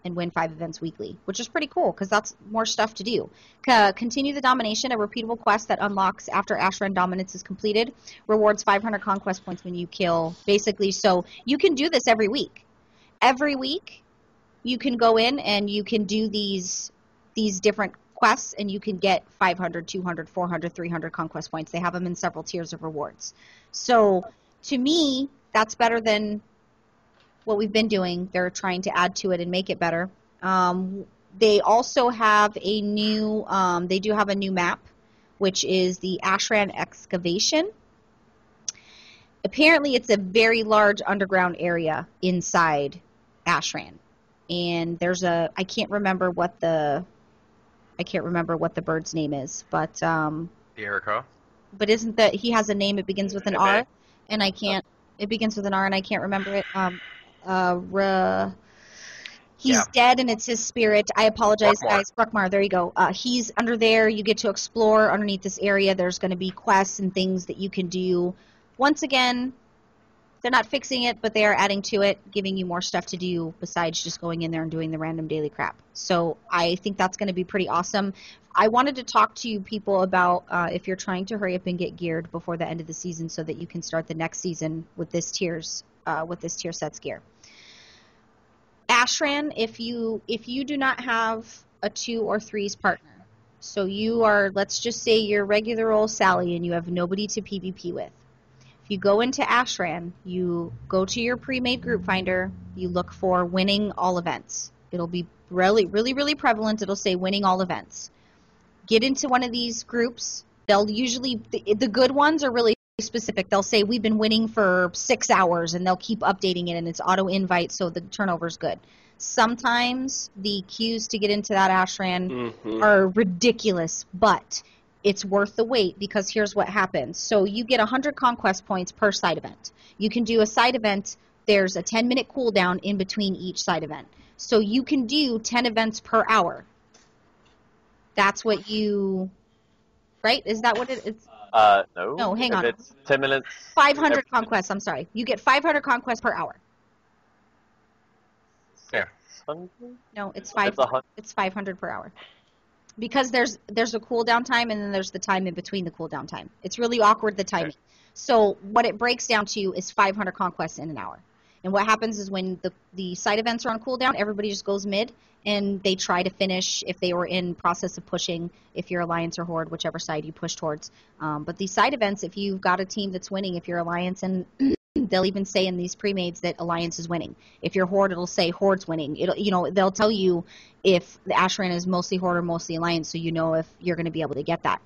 win 5 events weekly, which is pretty cool because that's more stuff to do. Continue the Domination, a repeatable quest that unlocks after Ashran Dominance is completed, rewards 500 conquest points when you kill, basically. So you can do this every week. Every week you can go in and you can do these different quests, and you can get 500, 200, 400, 300 conquest points. They have them in several tiers of rewards. So to me, that's better than what we've been doing. They're trying to add to it and make it better. They also have a new, they do have a new map, which is the Ashran Excavation. Apparently, it's a very large underground area inside Ashran. And there's I can't remember what the bird's name is, but The Erico. But isn't that he has a name? It begins with an R, and I can't. It begins with an R, and I can't remember it. He's dead, and it's his spirit. I apologize, guys. Bruckmar, there you go. He's under there. You get to explore underneath this area. There's going to be quests and things that you can do. Once again, they're not fixing it, but they are adding to it, giving you more stuff to do besides just going in there and doing the random daily crap. So I think that's going to be pretty awesome. I wanted to talk to you people about if you're trying to hurry up and get geared before the end of the season so that you can start the next season with this tier sets gear. Ashran, if you do not have a 2 or 3s partner, so you are, let's just say you're regular old Sally and you have nobody to PvP with. If you go into Ashran, you go to your pre-made group finder, you look for winning all events. It'll be really, really, really prevalent. It'll say winning all events. Get into one of these groups. They'll usually, the good ones are really specific. They'll say we've been winning for 6 hours, and they'll keep updating it, and it's auto-invite, so the turnover's good. Sometimes the queues to get into that Ashran are ridiculous, but it's worth the wait because here's what happens. So you get 100 conquest points per side event. You can do a side event. There's a 10-minute cooldown in between each side event. So you can do 10 events per hour. That's what you, right? Is that what it is? No. No, hang on. It's 10 minutes. 500 conquests, I'm sorry. You get 500 conquests per hour. Yeah. No, it's 500 per hour. Because there's a cooldown time and then there's the time in between the cooldown time. It's really awkward, the timing. Okay. So what it breaks down to is 500 conquests in an hour. And what happens is when the side events are on cooldown, everybody just goes mid and they try to finish if they were in process of pushing, if you're Alliance or Horde, whichever side you push towards. But these side events, if you've got a team that's winning, if you're Alliance, and they'll even say in these pre-mades that Alliance is winning. If you're Horde, it'll say Horde's winning. They'll tell you if the Ashran is mostly Horde or mostly Alliance, so you know if you're going to be able to get that.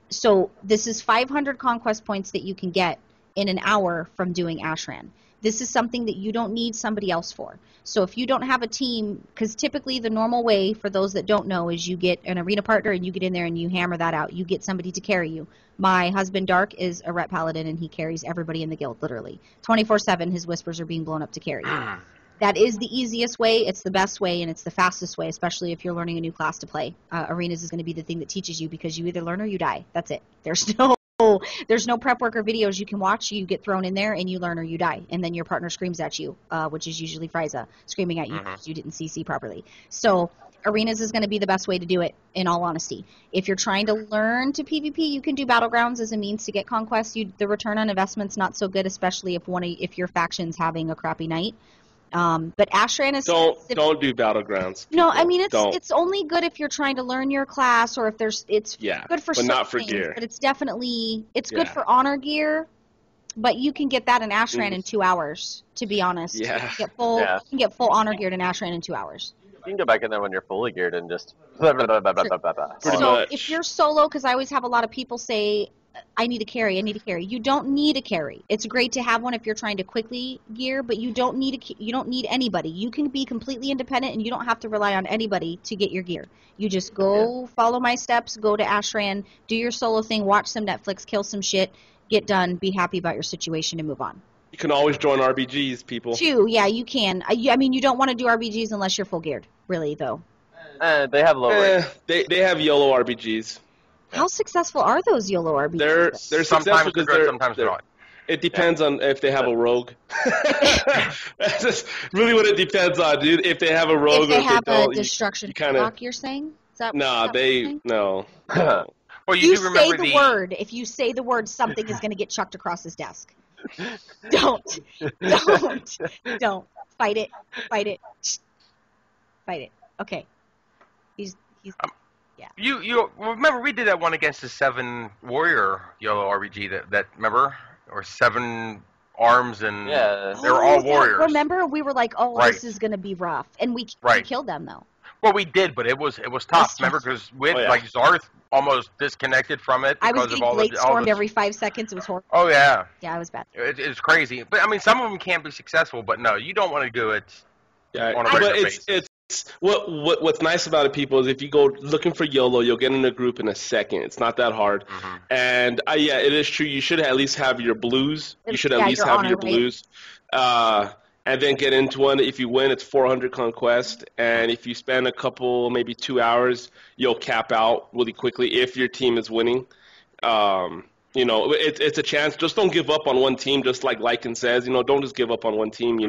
So this is 500 conquest points that you can get in an hour from doing Ashran. This is something that you don't need somebody else for. So if you don't have a team, because typically the normal way for those that don't know is you get an arena partner and you get in there and you hammer that out. You get somebody to carry you. My husband Dark is a Ret Paladin and he carries everybody in the guild, literally. 24/7 his whispers are being blown up to carry you. That is the easiest way, it's the best way, and it's the fastest way, especially if you're learning a new class to play. Arenas is going to be the thing that teaches you because you either learn or you die. That's it. There's no there's no prep work or videos you can watch. You get thrown in there and you learn or you die. And then your partner screams at you, which is usually Frieza, screaming at you because you didn't CC properly. So Arenas is going to be the best way to do it, in all honesty. If you're trying to learn to PvP, you can do Battlegrounds as a means to get Conquest. The return on investment's not so good, especially if your faction's having a crappy night. But Ashran is don't do Battlegrounds. No, I mean it's only good if you're trying to learn your class, or if there's good for but not for things, gear. But it's definitely good for honor gear. But you can get that in Ashran in 2 hours. To be honest, Yeah. You can get full honor geared in Ashran in 2 hours. You can go back in there when you're fully geared and just. So if you're solo, because I always have a lot of people say, I need a carry. You don't need a carry. It's great to have one if you're trying to quickly gear, but you don't need anybody. You can be completely independent, and you don't have to rely on anybody to get your gear. You just go follow my steps, go to Ashran, do your solo thing, watch some Netflix, kill some shit, get done, be happy about your situation, and move on. You can always join RBGs, people. True, yeah, you can. I mean, you don't want to do RBGs unless you're full geared, really, though. They have low rates. They have YOLO RBGs. How successful are those YOLO RBGs? They're Sometimes successful they're because good, sometimes they're not. It depends on if they have a rogue. That's just really what it depends on, dude. If they have a rogue, if they or have if they don't, a destruction you block, you're saying? Is that no. Well, You do remember say the word. If you say the word, something is going to get chucked across his desk. Don't. Fight it. Okay. He's. Yeah. You remember we did that one against the 7 warrior YOLO RBG that remember, or 7 arms and they were all warriors. Remember, we were like, this is going to be rough, and we killed them though. Well, we did, but it was tough. Remember, because we had like Zarth almost disconnected from it I was because of getting all late the stormed every 5 seconds. It was horrible. Oh yeah. Yeah, it was bad. It's crazy, but I mean, some of them can be successful, but no, you don't want to do it on a regular basis. It's what's nice about it, people, is if you go looking for YOLO, you'll get in a group in a second. It's not that hard. And it is true. You should at least have your blues. You should at least have your blues. And then get into one. If you win, it's 400 conquest. And if you spend a couple, maybe 2 hours, you'll cap out really quickly if your team is winning. It's a chance. Just don't give up on one team, just like Lycan says. Don't just give up on one team.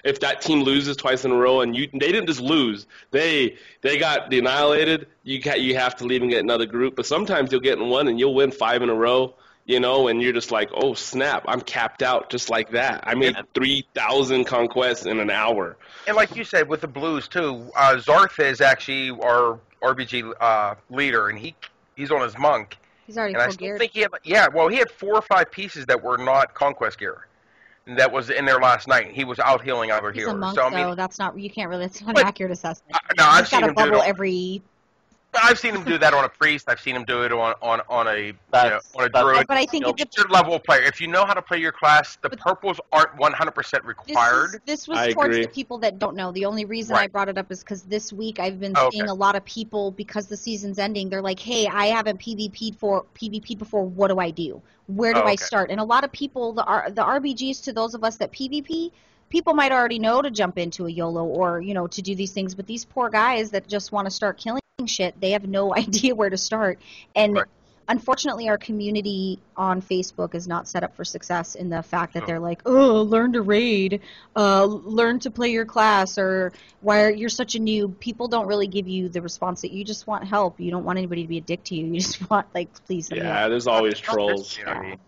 If that team loses twice in a row and they didn't just lose, they got annihilated, you have to leave and get another group. But sometimes you'll get in one and you'll win 5 in a row, and you're just like, oh, snap, I'm capped out just like that. I made 3,000 conquests in an hour. And like you said, with the blues, too, Zarth is actually our RBG leader, and he's on his monk. He's already and full I still geared. think he had 4 or 5 pieces that were not conquest gear. And that was in there last night. He was out healing other healers. He's a monk, so, I mean, that's not an accurate assessment. No, I've He's got seen a him do bubble it. every. I've seen him do that on a priest. I've seen him do it on a druid. But I think it's your level of player. If you know how to play your class, the purples aren't 100% required. This was towards the people that don't know. The only reason I brought it up is because this week I've been seeing a lot of people, because the season's ending, they're like, hey, I haven't PvP'd before. What do I do? Where do I start? And a lot of people, the RBGs, to those of us that PvP, people might already know to jump into a YOLO or, to do these things. But these poor guys that just want to start killing shit, they have no idea where to start. And unfortunately, our community on Facebook is not set up for success in the fact that they're like, learn to raid, learn to play your class, or why you're such a noob. People don't really give you the response that you just want help. You don't want anybody to be a dick to you. You just want, please. There's always trolls.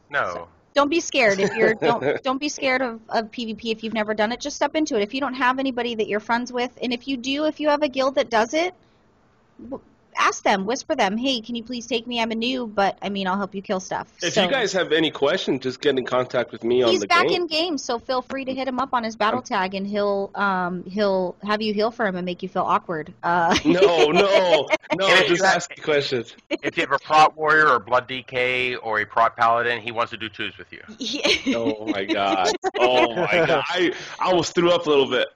No. So, don't be scared. If you're don't be scared of PvP if you've never done it. Just step into it. If you don't have anybody that you're friends with, and if you have a guild that does it, ask them, whisper them, hey, can you please take me? I'm a noob, but I'll help you kill stuff. If you guys have any questions, just get in contact with me on the game. He's back in game, so feel free to hit him up on his battle tag, and he'll have you heal for him and make you feel awkward. No, just ask the questions. If you have a prot warrior or blood DK or a prot paladin, he wants to do 2s with you. Yeah. Oh my god! I almost threw up a little bit.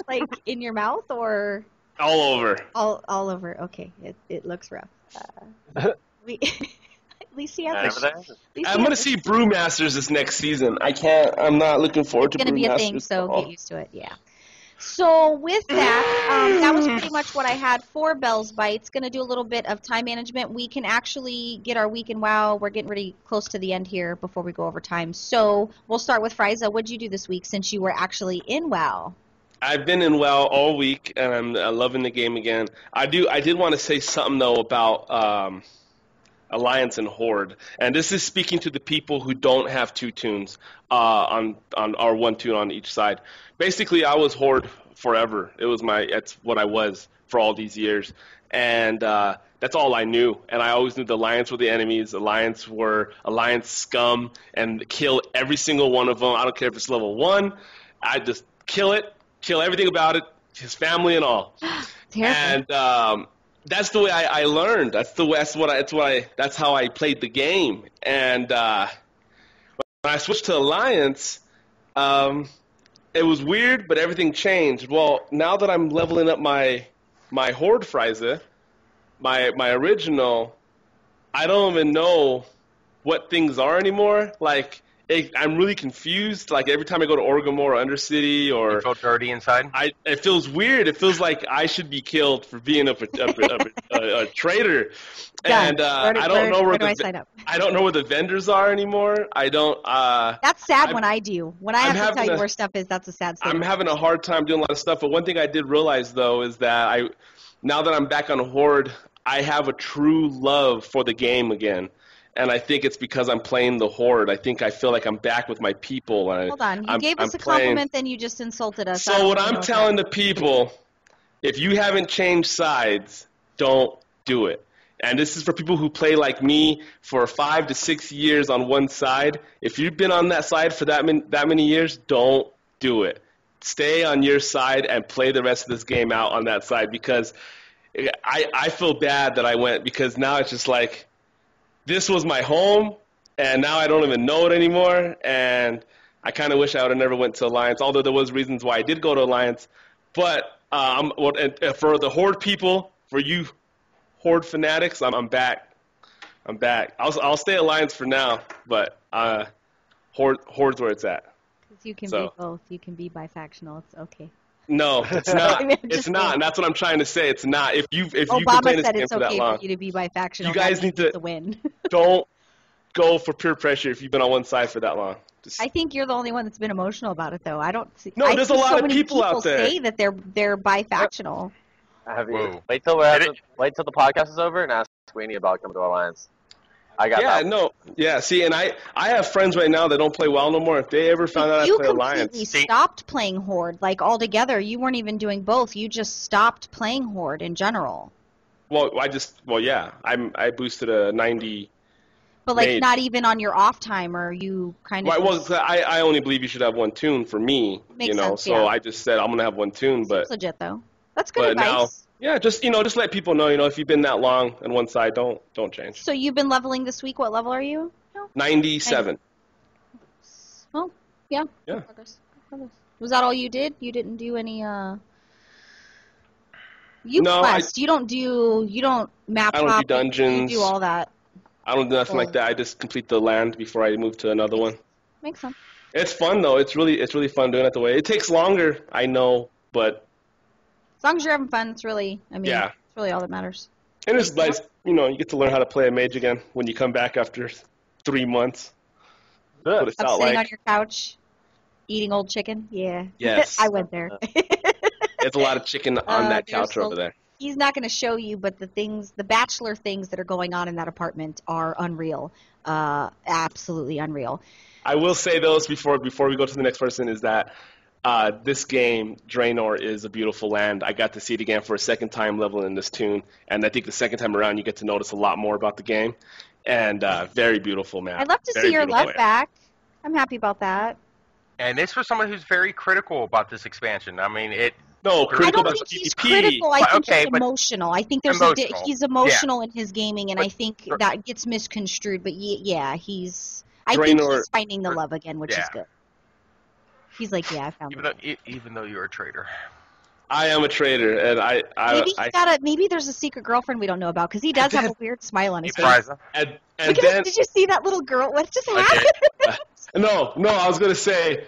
Like in your mouth or? All over. All over. Okay, it looks rough. At least he has. I'm gonna see Brewmasters this next season. I'm not looking forward to Brewmasters. It's gonna be a thing, so get used to it. Yeah. So with that, that was pretty much what I had for Bell's Bites. Going to do a little bit of time management. We can actually get our week in WoW. We're getting really close to the end here before we go over time. So we'll start with Frieza. What did you do this week since you were actually in WoW? I've been in WoW all week, and I'm loving the game again. I did want to say something, though, about Alliance and Horde. And this is speaking to the people who don't have two toons on or one toon on each side. Basically, I was Horde forever. That's what I was for all these years. And that's all I knew. And I always knew the Alliance were the enemies. Alliance were Alliance scum and kill every single one of them. I don't care if it's level 1. I just kill everything about it, his family and all. And that's the way I learned. That's how I played the game. And when I switched to Alliance, it was weird, but everything changed. Well, now that I'm leveling up my Horde Frieza, my original, I don't even know what things are anymore. Like, I'm really confused. Like, every time I go to Orgrimmar or Undercity, or You feel dirty inside? it feels weird. It feels like I should be killed for being a traitor. And I don't know where I don't know where the vendors are anymore. I don't. That's sad when I do. When I have to tell you where stuff is, that's a sad story. I'm having a hard time doing a lot of stuff. But one thing I did realize, though, is that now that I'm back on Horde, I have a true love for the game again. And I think it's because I'm playing the Horde. I feel like I'm back with my people. Hold on. You gave us a compliment, then you just insulted us. So what I'm telling the people, if you haven't changed sides, don't do it. And this is for people who play like me for 5 to 6 years on one side. If you've been on that side for that many years, don't do it. Stay on your side and play the rest of this game out on that side, because I feel bad that I went, because now it's just like, this was my home, and now I don't even know it anymore, and I kind of wish I would have never went to Alliance, although there was reasons why I did go to Alliance. But for the Horde people, for you Horde fanatics, I'm back. I'm back. I'll stay Alliance for now, but Horde's where it's at. Because you can be both. You can be bifactional. It's okay. No, it's not. It's not, and that's what I'm trying to say. It's not. If you've been playing this game for that long, for you to be bifactional. You guys need to win. Don't go for peer pressure if you've been on one side for that long. I think you're the only one that's been emotional about it, though. I don't see. No, there's a lot of people out there say that they're bifactional. Have you? Wait till the podcast is over and ask Sweeney about coming to Alliance. I got that. Yeah, see, and I have friends right now that don't play WoW no more. If they ever found out I play Alliance. You stopped playing Horde, like, altogether. You weren't even doing both. You just stopped playing Horde in general. Well, I boosted a 90. But, like, not even on your off time, or you kind of... Well, I only believe you should have one toon for me, Makes sense, so I just said I'm going to have one toon, but... Seems legit, though. That's good advice. Now, yeah, just let people know, if you've been that long on one side, don't change. So you've been leveling this week. What level are you? 97. Well, yeah. Yeah. Progress. Was that all you did? You didn't do any, No, quest. You don't map I don't do dungeons. You do all that. I don't do nothing like that. I just complete the land before I move to another one. Makes sense. It's fun, though. It's really fun doing it the way. It takes longer, I know, but... As long as you're having fun, it's really all that matters. And it's nice, you get to learn how to play a mage again when you come back after 3 months. What it felt sitting on your couch, eating old chicken. Yeah. Yes. I went there. There's a lot of chicken on that couch over there. He's not going to show you, but the bachelor things that are going on in that apartment are unreal. Absolutely unreal. I will say those before we go to the next person is that this game, Draenor, is a beautiful land. I got to see it again for a second time leveling this toon, and I think the second time around you get to notice a lot more about the game. And very beautiful map. I'd love to see your love back. I'm happy about that. And this was someone who's very critical about this expansion. I mean, I don't think he's critical. I think he's emotional. I think he's emotional in his gaming, and I think that gets misconstrued. But I think he's finding the love again, which is good. He's like, I found it. Even though you're a traitor. I am a traitor, and maybe there's a secret girlfriend we don't know about, because he does have a weird smile on his face. Did you see that little girl? What just happened? No, I was gonna say,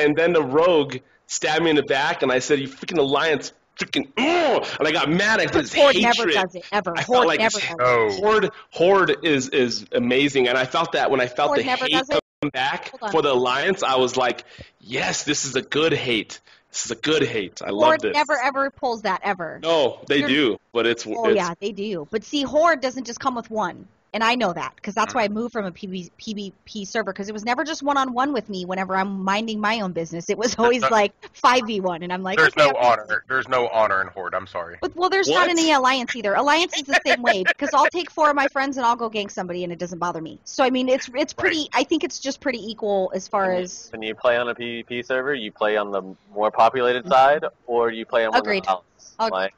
and then the rogue stabbed me in the back, and I said, "You freaking alliance, freaking!" And I got mad at this Horde hatred. never does it ever. I Horde felt like never this- does it. Horde is amazing, and I felt that when I felt Horde the never hate does it. come back Hold on. for the alliance, I was like, "Yes, this is a good hate. This is a good hate. I love Horde this." never ever pulls that ever. No, they You're- do, but it's Oh yeah, they do. But see, Horde doesn't just come with one, and I know that because that's why I moved from a PvP server because it was never just one-on-one with me. Whenever I'm minding my own business, it was always like 5v1, and I'm like, There's okay, no honor. There's no honor in Horde. I'm sorry. But, well, there's What? not any alliance either. Alliance is the same way because I'll take 4 of my friends and I'll go gank somebody, and it doesn't bother me. So I mean, it's pretty. Right. I think it's just pretty equal as far as. When you play on a PvP server, you play on the more populated side, or you play on one Agreed. of the balance. Agreed.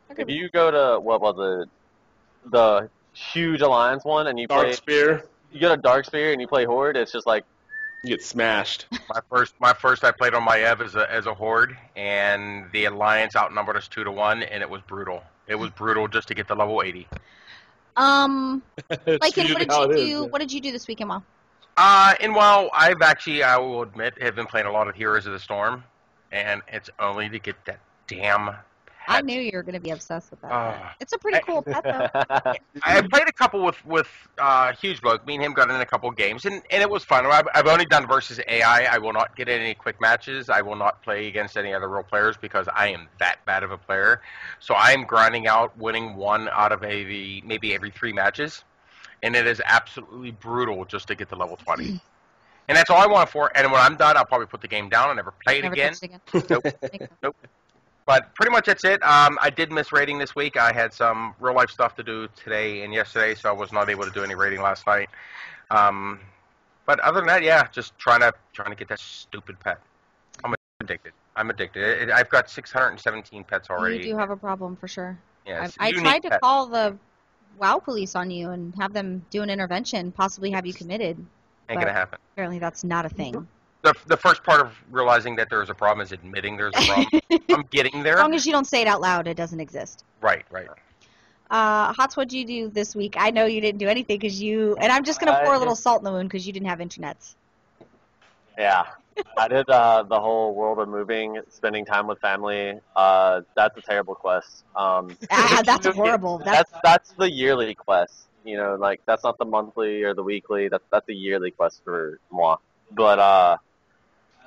Like, if you go to what was it, the huge alliance one, and you Dark play, Spear, you go to Dark Spear and you play Horde, it's just like you get smashed. My first I played on my Ev as a Horde, and the Alliance outnumbered us 2-1, and it was brutal. It was brutal just to get to level 80. Like, and what did usually you how it do? is. What did you do this weekend, Mom? And while I've actually, I will admit, have been playing a lot of Heroes of the Storm, and it's only to get that damn I pet. knew you were going to be obsessed with that. Ah. It's a pretty cool pet, though. I played a couple with Huge Bloke. Me and him got in a couple games, and it was fun. I've only done versus AI. I will not get in any quick matches. I will not play against any other real players because I am that bad of a player. So I am grinding out, winning 1 out of maybe every 3 matches, and it is absolutely brutal just to get to level 20. And that's all I want it for. And when I'm done, I'll probably put the game down and never play it Never again. touched again. Nope. Nope. But pretty much that's it. I did miss raiding this week. I had some real life stuff to do today and yesterday, so I was not able to do any raiding last night. But other than that, yeah, just trying to get that stupid pet. I'm addicted. I've got 617 pets already. You do have a problem for sure. Yes, I unique tried to pet. call the WoW police on you and have them do an intervention, possibly have you committed. Ain't gonna happen. Apparently, that's not a thing. The first part of realizing that there's a problem is admitting there's a problem. I'm getting As there. long as you don't say it out loud, it doesn't exist. Right. Hots, what'd you do this week? I know you didn't do anything because and I'm just gonna pour a little salt in the wound because you didn't have internets. yeah. I did the whole world of moving, spending time with family. That's a terrible quest. That's horrible. That's the yearly quest. You know, like that's not the monthly or the weekly. That's a yearly quest for moi. But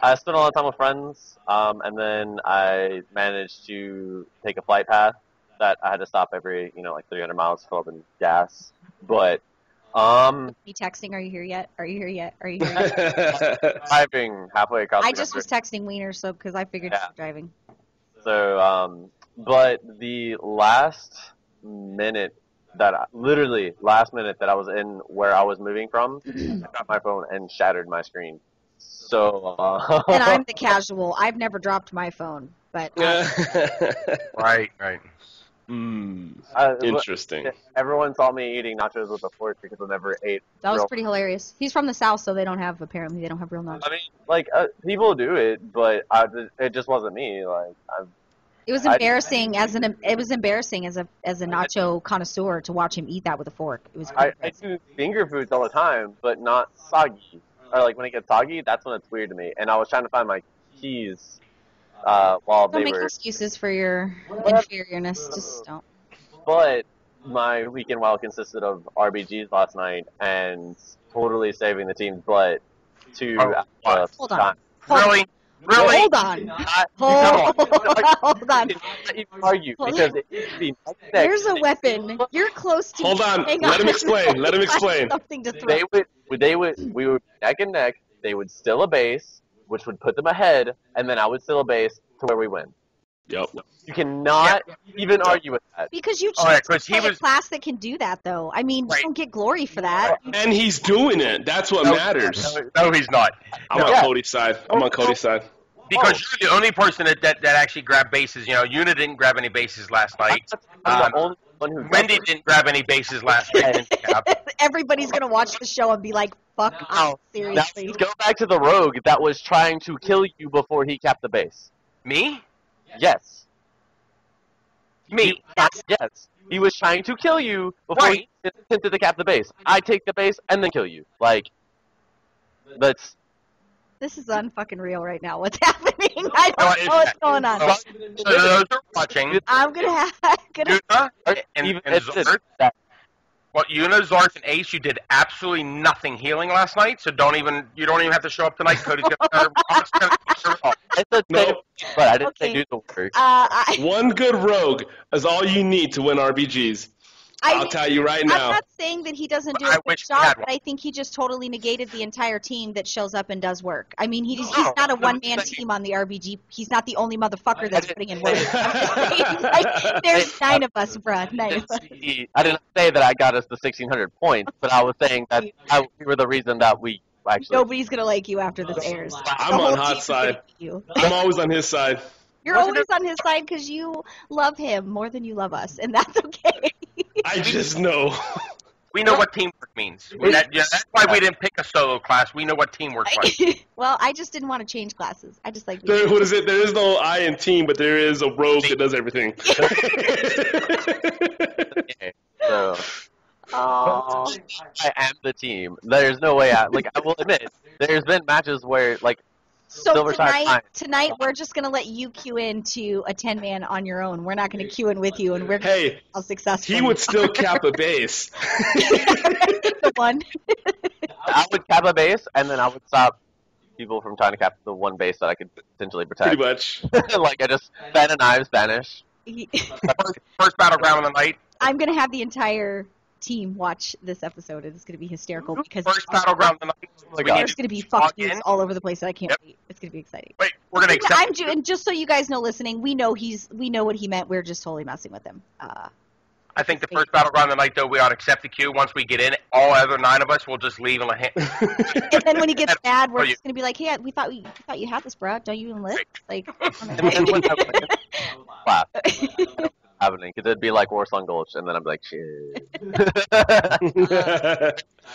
I spent a lot of time with friends, and then I managed to take a flight path that I had to stop every, like 300 miles to fill up in gas. But, You texting? Are you here yet? Are you here yet? Are you here yet? driving halfway across I the just country. was texting Wiener, so because I figured you were driving. So, but the last minute last minute that I was in where I was moving from, I got my phone and shattered my screen. So, And I'm the casual. I've never dropped my phone, but Right. Interesting. Everyone saw me eating nachos with a fork because I never ate. that was real- pretty hilarious. He's from the South, so they don't have real knowledge. I mean, like people do it, but it just wasn't me. Like, It was embarrassing as a nacho connoisseur to watch him eat that with a fork. It was. I do finger foods all the time, but not soggy. Or like when it gets soggy, that's when it's weird to me. And I was trying to find my keys while Don't they make were. excuses for your inferiorness. Just don't. But my weekend WoW consisted of RBGs last night and totally saving the team's butt to what? Hold on. time. Really? Hold on. Hold on. Argue Hold because it used to be There's a weapon. You're close to. Hold on. Hang Let him explain. Let him I explain. have something to throw. we would neck and neck. They would steal a base, which would put them ahead, and then I would steal a base to where we win. Yep. You cannot even argue with that. Because you Oh, yeah, choose 'cause to he play was- a class that can do that, though. I mean, Right. you don't get glory for that. And he's doing it. That's what matters. No, he's not. I'm on Yeah. Cody's side. I'm on Cody's side. Because you're the only person that actually grabbed bases. Yuna didn't grab any bases last night. I'm the only one who Wendy didn't grab any bases last night. Everybody's gonna watch the show and be like, "Fuck off, Now, seriously." go back to the rogue that was trying to kill you before he capped the base. Me? Yes. Me? Yes. He was trying to kill you before Right. he attempted to cap the base. I take the base and then kill you. Like, that's This is unfucking real right now. What's happening? I don't know what's going on. So those are watching. I'm gonna have. Yuna and It's Zarth. Well, Yuna, Zarth, and Ace, you did absolutely nothing healing last night, so you don't even have to show up tonight. Cody's gonna It's a No. thing, but I didn't say Okay. do the work. One good rogue is all you need to win RPGs. I'll tell you right I'm now. not saying that he doesn't do I a good wish we had job, one. but I think he just totally negated the entire team that shows up and does work. I mean, he's No, not a I'm one-man saying- team on the RPG. He's not the only motherfucker that's putting in work. say- I'm just saying, like, there's 9 of us, bruh. 9 of us. I didn't say that I got us the 1,600 points, but I was saying that we were the reason that we actually. Nobody's gonna like you after this airs. I'm The whole on team hot is gonna side. hate you. I'm always on his side. You're always on his side because you love him more than you love us, and that's okay. I just know. We know what teamwork means. That's why we didn't pick a solo class. We know what teamwork's like. Well, I just didn't want to change classes. I just like. What is it? There is no I in team, but there is a rogue that does everything. So Oh. I am the team. There's no way out. Like I will admit, there's been matches where like So Silver Side fine. tonight we're just gonna let you queue in to a 10-man on your own. We're not gonna queue in with you, and we're gonna Hey, see how successful. he would still cap a base. the one. I would cap a base, and then I would stop people from trying to cap the one base that I could potentially Pretty protect. much. Like I just ban a knives, banish. First battleground of the night. I'm gonna have the entire team watch this episode. It's gonna be hysterical because First battleground of the night. my We God. need there's to gonna be log fuck in. yous all over the place. I can't Yep. wait. It's gonna be exciting. Wait, we're gonna accept. And just so you guys know, listening, we know what he meant. We're just totally messing with him. I think the first battleground of the night, though, we ought to accept the queue. Once we get in, all other 9 of us will just leave and let him. And then when he gets mad, we're For you. just gonna be like, "Hey, we thought you had this, bro. Don't you even live?" Like, And then when I win, laugh. Happening because it'd be like Warsong Gulch, and then I'm like, shit.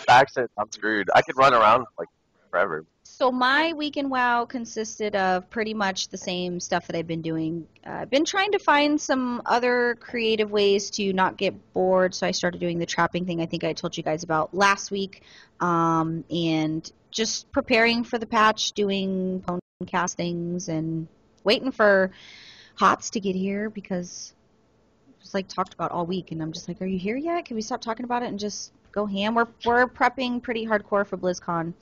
Backset, I'm screwed. I could run around like forever. So my week in WoW consisted of pretty much the same stuff that I've been doing. I've been trying to find some other creative ways to not get bored, so I started doing the trapping thing I think I told you guys about last week, and just preparing for the patch, doing podcast things, and waiting for HOTS to get here because just like talked about all week, and I'm just like, are you here yet? Can we stop talking about it and just go ham? We're prepping pretty hardcore for BlizzCon.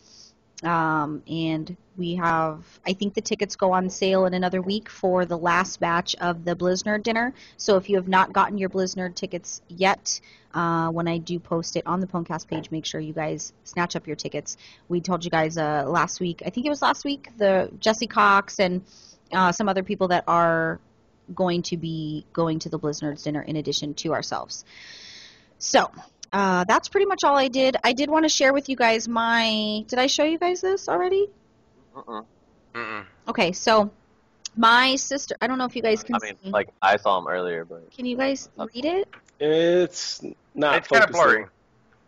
And we have, I think the tickets go on sale in another week for the last batch of the Blizzard dinner. So if you have not gotten your Blizzard tickets yet, when I do post it on the Pwnecast page, make sure you guys snatch up your tickets. We told you guys last week, I think it was last week, the Jesse Cox and some other people that are going to be going to the Blizzard dinner in addition to ourselves. So that's pretty much all I did. I did want to share with you guys did I show you guys this already? Mm-mm. Okay, so my sister, I don't know if you guys can I mean, see. like I saw him earlier, but Can you guys read it? It's not It's kind of focusing. blurry.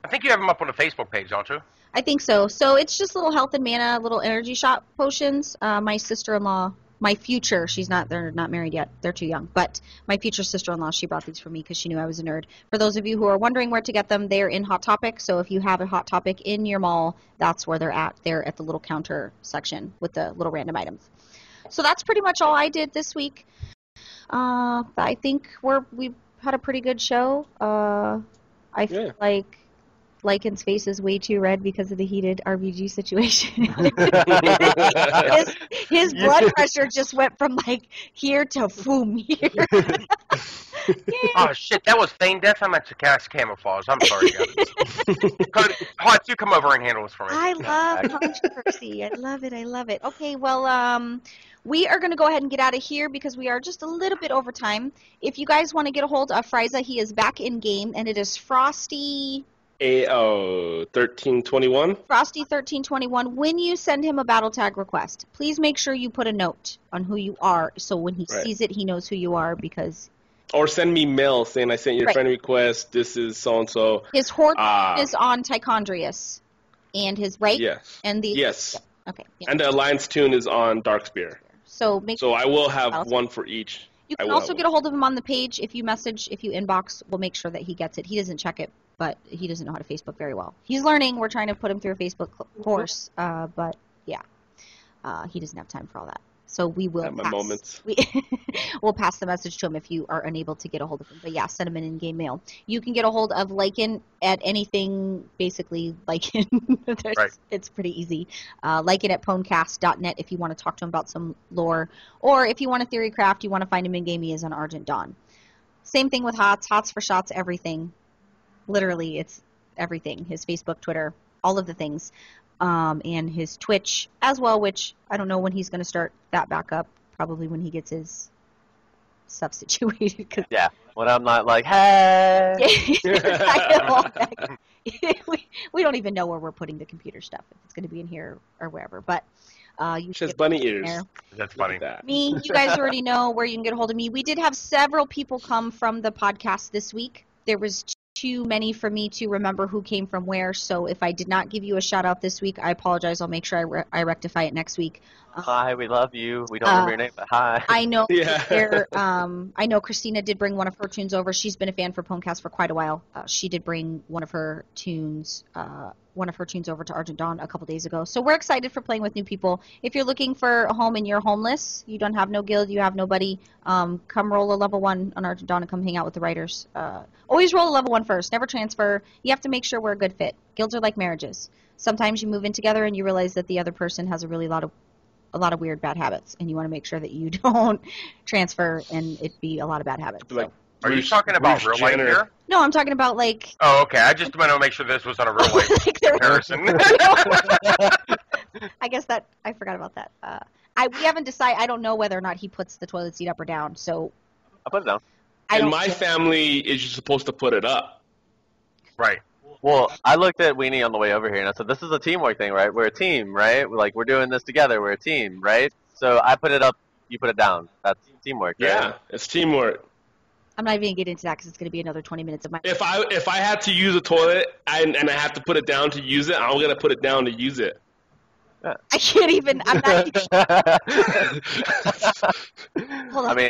I think you have them up on the Facebook page, don't you? I think so. So it's just little health and mana, little energy shot potions. My sister-in-law, they're not married yet. They're too young. But my future sister-in-law, she brought these for me because she knew I was a nerd. For those of you who are wondering where to get them, they're in Hot Topic. So if you have a Hot Topic in your mall, that's where they're at. They're at the little counter section with the little random items. So that's pretty much all I did this week. I think we've had a pretty good show. I feel like Lycan's face is way too red because of the heated RBG situation. his blood pressure just went from like here to boom here. Oh, shit, that was feign death. I meant to cast camouflage. I'm sorry, guys. Hot, you come over and handle this for me. I love controversy. I love it. Okay, well, we are going to go ahead and get out of here because we are just a little bit over time. If you guys want to get a hold of Frieza, he is back in game, and it is Frosty 1321. Frosty 1321. When you send him a battle tag request, please make sure you put a note on who you are, so when he sees it, he knows who you are because. Or send me mail saying I sent you a friend request. This is so and so. His horde is on Tichondrius, and his Yes. and the Yes. Okay. Yeah. And the Alliance tune is on Darkspear. So I will have one for each. You can also get a hold of him on the page. If you inbox, we'll make sure that he gets it. He doesn't check it, but he doesn't know how to Facebook very well. He's learning. We're trying to put him through a Facebook course, but yeah. He doesn't have time for all that. So we will At my moments. we'll pass the message to him if you are unable to get a hold of him. But yeah, send him an in-game mail. You can get a hold of Lycan at anything, basically Lycan. Right. It's pretty easy. Lycan at pwnecast.net if you want to talk to him about some lore. Or if you want a theory craft, you want to find him in-game, he is on Argent Dawn. Same thing with Hots. Hots for Shots, everything. Literally, it's everything. His Facebook, Twitter, all of the things. And his Twitch as well, which I don't know when he's going to start that back up. Probably when he gets his stuff situated. Yeah, when I'm not like, hey. I know. we don't even know where we're putting the computer stuff. If it's going to be in here or wherever. But you She has bunny ears. there. That's Look funny. at that. Me, you guys already know where you can get a hold of me. We did have several people come from the podcast this week. There was too many for me to remember who came from where, so if I did not give you a shout out this week, I apologize. I'll make sure I rectify it next week. Hi, we love you. We don't remember your name, but hi. I know. Yeah. I know Christina did bring one of her tunes over. She's been a fan for Pwnecast for quite a while. She did bring one of her tunes over to Argent Dawn a couple days ago. So we're excited for playing with new people. If you're looking for a home and you're homeless, you don't have no guild, you have nobody, come roll a level 1 on Argent Dawn and come hang out with the writers. Always roll a level 1 first. Never transfer. You have to make sure we're a good fit. Guilds are like marriages. Sometimes you move in together and you realize that the other person has a lot of weird bad habits, and you want to make sure that you don't transfer and it be a lot of bad habits. Like, Are you talking about Bruce real life Jenner. here? No, I'm talking about like. Oh, okay. I just want to make sure this was on a real life like there- comparison. I guess that I forgot about that. We haven't decided. I don't know whether or not he puts the toilet seat up or down. So I'll put it down. I In don't. my family, is you supposed to put it up. Right. Well, I looked at Weenie on the way over here, and I said, this is a teamwork thing, right? We're a team, right? We're doing this together. We're a team, right? So I put it up, you put it down. That's teamwork, right? Yeah, it's teamwork. I'm not even gonna get into that because it's gonna be another 20 minutes of my. If I had to use a toilet and I have to put it down to use it, I'm gonna put it down to use it. I can't even. I'm not. Hold on. I mean,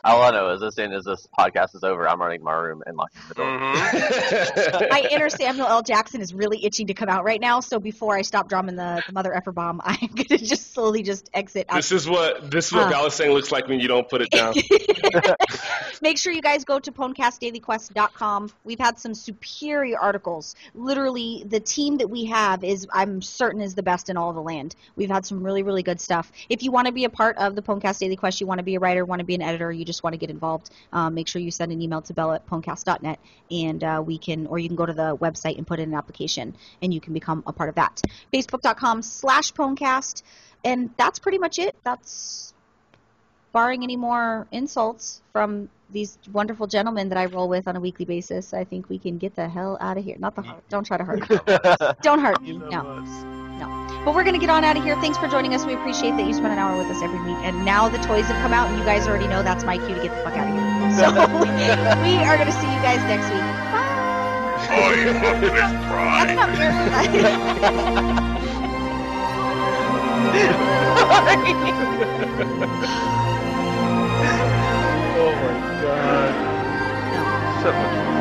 all I know is as soon as this podcast is over, I'm running to my room and locking the door. Mm-hmm. My inner Samuel L. Jackson is really itching to come out right now. So before I stop drumming the mother effer bomb, I'm gonna just slowly just exit out. This is what Valesang looks like when you don't put it down. Make sure you guys go to pwnecastdailyquest.com. We've had some superior articles. Literally, the team that we have I'm certain, is the best in all of the land. We've had some really, really good stuff. If you want to be a part of the Pwnecast Daily Quest, you want to be a writer, want to be an editor, you just want to get involved, make sure you send an email to Bella at pwnecast.net, and you can go to the website and put in an application, and you can become a part of that. Facebook.com/Pwnecast, and that's pretty much it. That's barring any more insults from these wonderful gentlemen that I roll with on a weekly basis. I think we can get the hell out of here. Not the heart. Don't try to hurt me. Don't hurt me. No. But we're going to get on out of here. Thanks for joining us. We appreciate that you spend an hour with us every week. And now the toys have come out, and you guys already know that's my cue to get the fuck out of here. So we are going to see you guys next week. Bye. Oh, you look at his pride. That's not fair. Oh my god. No. So much fun.